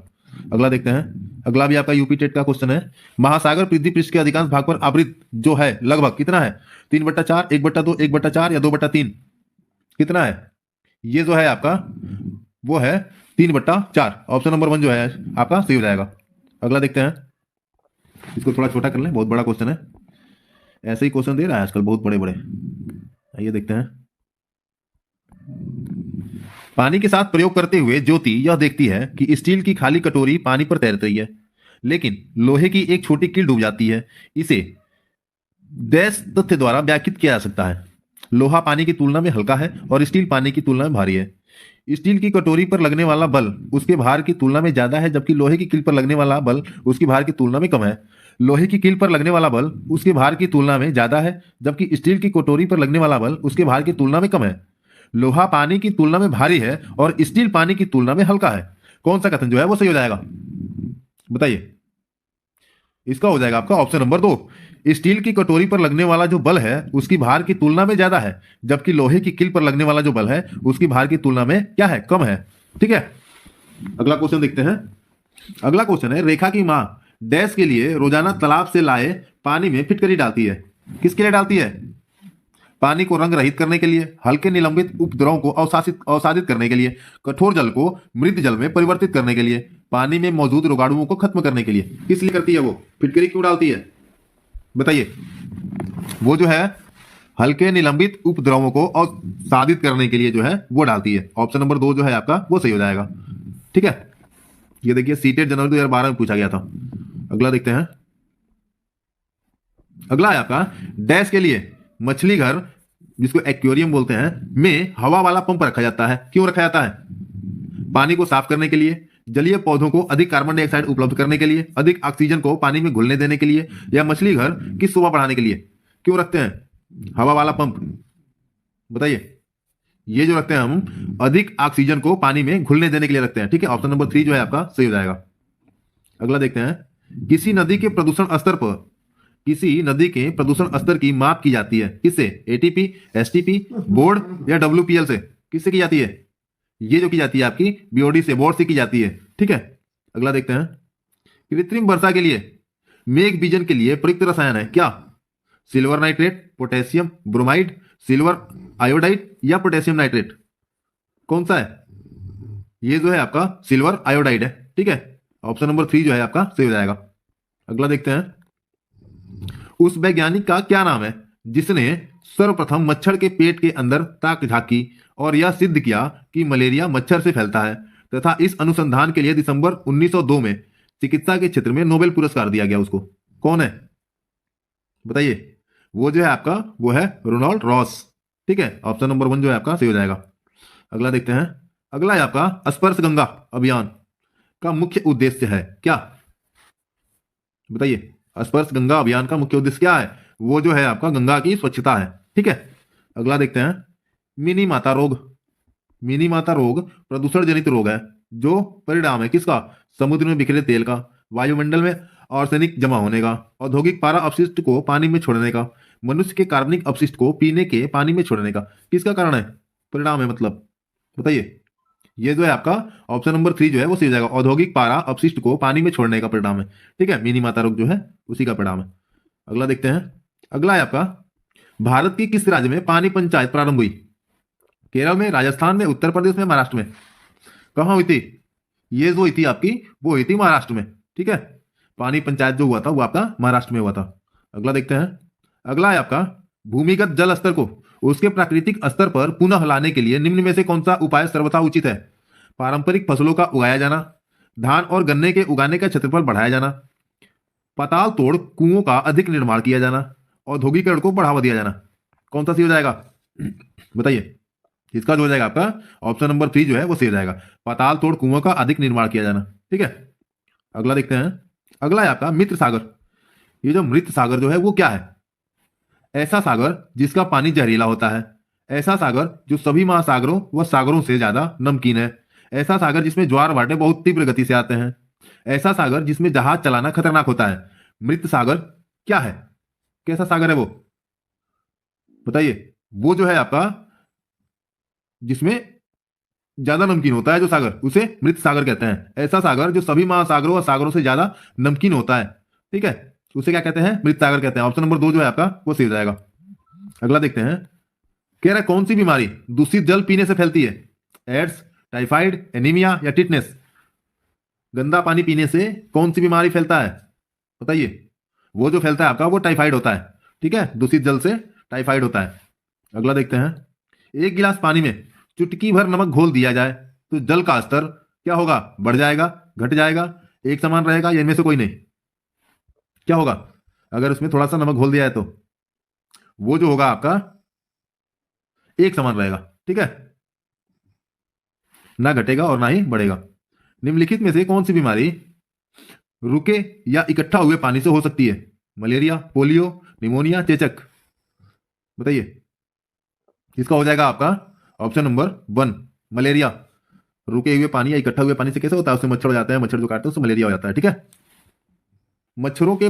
अगला देखते हैं। अगला भी आपका यूपी टेट का क्वेश्चन है, महासागर पृथ्वी पृष्ठ के अधिकांश भाग पर आवृत जो है लगभग कितना है? 3/4, 1/2, 1/4 या 2/3? कितना है? ये जो है आपका वो है 3/4। ऑप्शन नंबर 1 जो है आपका सही हो जाएगा। अगला देखते हैं, इसको थोड़ा छोटा कर लें, बहुत बड़ा क्वेश्चन है, ऐसे ही क्वेश्चन दे रहा है आजकल बहुत बड़े बड़े। आइए देखते हैं। पानी के साथ प्रयोग करते हुए ज्योति यह देखती है कि स्टील की खाली कटोरी पानी पर तैर रही है लेकिन लोहे की एक छोटी कील डूब जाती है। इसे डैश तथ्य द्वारा व्याख्यात किया जा सकता है। लोहा पानी की तुलना में हल्का है और स्टील पानी की तुलना में भारी है। स्टील की कटोरी पर लगने वाला बल उसके भार की तुलना में ज्यादा है जबकि लोहे की कील पर लगने वाला बल उसकी भार की तुलना में कम है। लोहे की कील पर लगने वाला बल उसके भार की तुलना में ज्यादा है जबकि स्टील की कटोरी पर लगने वाला बल उसके भार की तुलना में कम है। लोहा पानी की तुलना में भारी है और स्टील पानी की तुलना में हल्का है। कौन सा कथन जो है वो सही हो जाएगा बताइए? इसका हो जाएगा आपका ऑप्शन नंबर 2, स्टील की कटोरी पर लगने वाला जो बल है उसकी भार की तुलना में ज्यादा है जबकि लोहे की कील पर लगने वाला जो बल है उसकी भार की तुलना में क्या है? कम है, ठीक है। अगला क्वेश्चन देखते हैं। अगला क्वेश्चन है, रेखा की मां डैश के लिए रोजाना तालाब से लाए पानी में फिटकरी डालती है। किसके लिए डालती है? पानी को रंग रहित करने के लिए, हल्के निलंबित उपद्रवों को अवसादित करने के लिए, कठोर जल को मृत जल में परिवर्तित करने के लिए, पानी में मौजूद रोगाणुओं को खत्म करने के लिए। किस लिए करती है वो? फिटकरी क्यों डालती है बताइए? वो जो है हल्के निलंबित उपद्रवों को अवसादित करने के लिए जो है वो डालती है। ऑप्शन नंबर 2 जो है आपका वो सही हो जाएगा, ठीक है। ये देखिए, सीटेट जनवरी 2012 में पूछा गया था। अगला देखते हैं। अगला है आपका डैश के लिए मछली घर, जिसको एक्वेरियम बोलते हैं, में हवा वाला पंप रखा जाता है। क्यों रखा जाता है? पानी को साफ करने के लिए, जलीय पौधों को अधिक कार्बन डाइऑक्साइड उपलब्ध करने के लिए, अधिक ऑक्सीजन को पानी में घुलने देने के लिए, या मछली घर की शोभा बढ़ाने के लिए। क्यों रखते हैं हवा वाला पंप? बताइए। ये जो रखते हैं हम अधिक ऑक्सीजन को पानी में घुलने देने के लिए रखते हैं। ठीक है, ऑप्शन नंबर 3 जो है आपका सही हो जाएगा। अगला देखते हैं। किसी नदी के प्रदूषण स्तर पर, किसी नदी के प्रदूषण स्तर की माप की जाती है। किससे? एटीपी, एसटीपी, बोर्ड या डब्ल्यूपीएल से? किससे की जाती है? ये जो की जाती है आपकी बीओडी से, बोर्ड से की जाती है। ठीक है, अगला देखते हैं। कृत्रिम वर्षा के लिए, मेघ बीजन के लिए प्रयुक्त रसायन है क्या? Silver nitrate, potassium bromide, silver iodide या पोटेशियम नाइट्रेट? कौन सा है? ये जो है आपका सिल्वर आयोडाइड है। ठीक है, ऑप्शन नंबर 3 जो है आपका सही हो जाएगा। अगला देखते हैं। उस वैज्ञानिक का क्या नाम है जिसने सर्वप्रथम मच्छर के पेट के अंदर ताक झांकी और यह सिद्ध किया कि मलेरिया मच्छर से फैलता है, तथा इस अनुसंधान के लिए दिसंबर 1902 में चिकित्सा के क्षेत्र में नोबेल पुरस्कार दिया गया उसको? कौन है बताइए? वो जो है आपका वो है रोनाल्ड रॉस। ठीक है, ऑप्शन नंबर 1 जो है आपका सही हो जाएगा। अगला देखते हैं। अगला है आपका स्पर्श गंगा अभियान का मुख्य उद्देश्य है क्या? बताइए। स्पर्श गंगा अभियान का मुख्य उद्देश्य क्या है? वो जो है आपका गंगा की स्वच्छता है। ठीक है, अगला देखते हैं। मिनी माता रोग। मिनी माता रोग प्रदूषण जनित रोग है जो परिणाम है किसका? समुद्र में बिखरे तेल का, वायुमंडल में आर्सेनिक जमा होने का, औद्योगिक पारा अपशिष्ट को पानी में छोड़ने का, मनुष्य के कार्बनिक अपशिष्ट को पीने के पानी में छोड़ने का। किसका कारण है? परिणाम है मतलब। बताइए। ये जो है आपका ऑप्शन नंबर 3 जो है वो सही हो जाएगा। औद्योगिक पारा अपशिष्ट को पानी में छोड़ने का परिणाम है। ठीक है, मिनी माता रोग जो है उसी का परिणाम है। अगला देखते हैं। अगला है आपका भारत की किस राज्य में पानी पंचायत प्रारंभ हुई? केरल में, राजस्थान में, उत्तर प्रदेश में, महाराष्ट्र में? कहां हुई थी? ये जो हुई थी आपकी वो हुई थी महाराष्ट्र में। ठीक है, पानी पंचायत जो हुआ था वो आपका महाराष्ट्र में हुआ था। अगला देखते हैं। अगला है आपका भूमिगत जल स्तर को उसके प्राकृतिक स्तर पर पुनः लाने के लिए निम्न में से कौन सा उपाय सर्वथा उचित है? पारंपरिक फसलों का उगाया जाना, धान और गन्ने के उगाने का क्षेत्रफल बढ़ाया जाना, पाताल तोड़ कुओं का अधिक निर्माण किया जाना, औद्योगिकरण को बढ़ावा दिया जाना। कौन सा सही हो जाएगा? बताइए। इसका जो हो जाएगा आपका ऑप्शन नंबर 3 जो है वो सही हो जाएगा। पाताल तोड़ कुओं का अधिक निर्माण किया जाना। ठीक है, अगला देखते हैं। अगला है आपका मृत सागर। ये जो मृत सागर जो है वो क्या है? ऐसा सागर जिसका पानी जहरीला होता है, ऐसा सागर जो सभी महासागरों व सागरों से ज्यादा नमकीन है, ऐसा सागर जिसमें ज्वार भाटे बहुत तीव्र गति से आते हैं, ऐसा सागर जिसमें जहाज चलाना खतरनाक होता है। मृत सागर क्या है? कैसा सागर है वो? बताइए। वो जो है आपका जिसमें ज्यादा नमकीन होता है जो सागर, उसे मृत सागर कहते हैं। ऐसा सागर जो सभी महासागरों और सागरों से ज्यादा नमकीन होता है, ठीक है, उसे क्या कहते हैं? मृत सागर कहते हैं। ऑप्शन नंबर 2 जो है आपका वो सही हो जाएगा। अगला देखते हैं। कह रहा है कौन सी बीमारी दूषित जल पीने से फैलती है? एड्स, टाइफाइड, एनीमिया या टिटनेस? गंदा पानी पीने से कौन सी बीमारी फैलता है? बताइए। वो जो फैलता है आपका वो टाइफाइड होता है। ठीक है, दूषित जल से टाइफाइड होता है। अगला देखते हैं। एक गिलास पानी में चुटकी भर नमक घोल दिया जाए तो जल का स्तर क्या होगा? बढ़ जाएगा, घट जाएगा, एक समान रहेगा या इनमें से कोई नहीं? क्या होगा अगर उसमें थोड़ा सा नमक घोल दिया है? तो वो जो होगा आपका एक समान रहेगा। ठीक है, ना घटेगा और ना ही बढ़ेगा। निम्नलिखित में से कौन सी बीमारी रुके या इकट्ठा हुए पानी से हो सकती है? मलेरिया, पोलियो, निमोनिया, चेचक? बताइए। इसका हो जाएगा आपका ऑप्शन नंबर 1 मलेरिया। रुके हुए पानी या इकट्ठा हुए पानी से कैसे होता है? उससे मच्छर हो जाता है, मच्छर जो काटते हैं उससे मलेरिया हो जाता है। ठीक है, मच्छरों के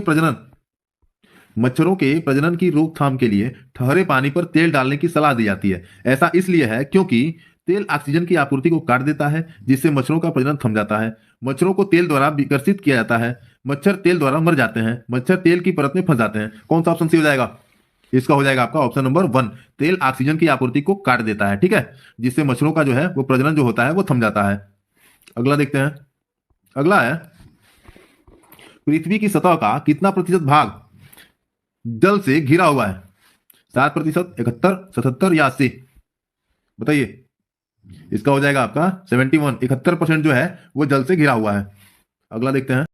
प्रजनन की रोकथाम के लिए ठहरे पानी पर तेल डालने की सलाह दी जाती है। ऐसा इसलिए है क्योंकि तेल ऑक्सीजन की आपूर्ति को काट देता है जिससे मच्छरों का प्रजनन थम जाता है। मच्छरों को तेल द्वारा विकसित किया जाता है, मच्छर तेल द्वारा मर जाते हैं, मच्छर तेल की परत में फंस जाते हैं। कौन सा ऑप्शन सही हो जाएगा? इसका हो जाएगा आपका ऑप्शन नंबर 1 तेल ऑक्सीजन की आपूर्ति को काट देता है। ठीक है, जिससे मच्छरों का जो है वो प्रजनन जो होता है वो थम जाता है। अगला देखते हैं। अगला है पृथ्वी की सतह का कितना प्रतिशत भाग जल से घिरा हुआ है? 7%, 71, 77 या 80? बताइए। इसका हो जाएगा आपका 71, 71% जो है वो जल से घिरा हुआ है। अगला देखते हैं।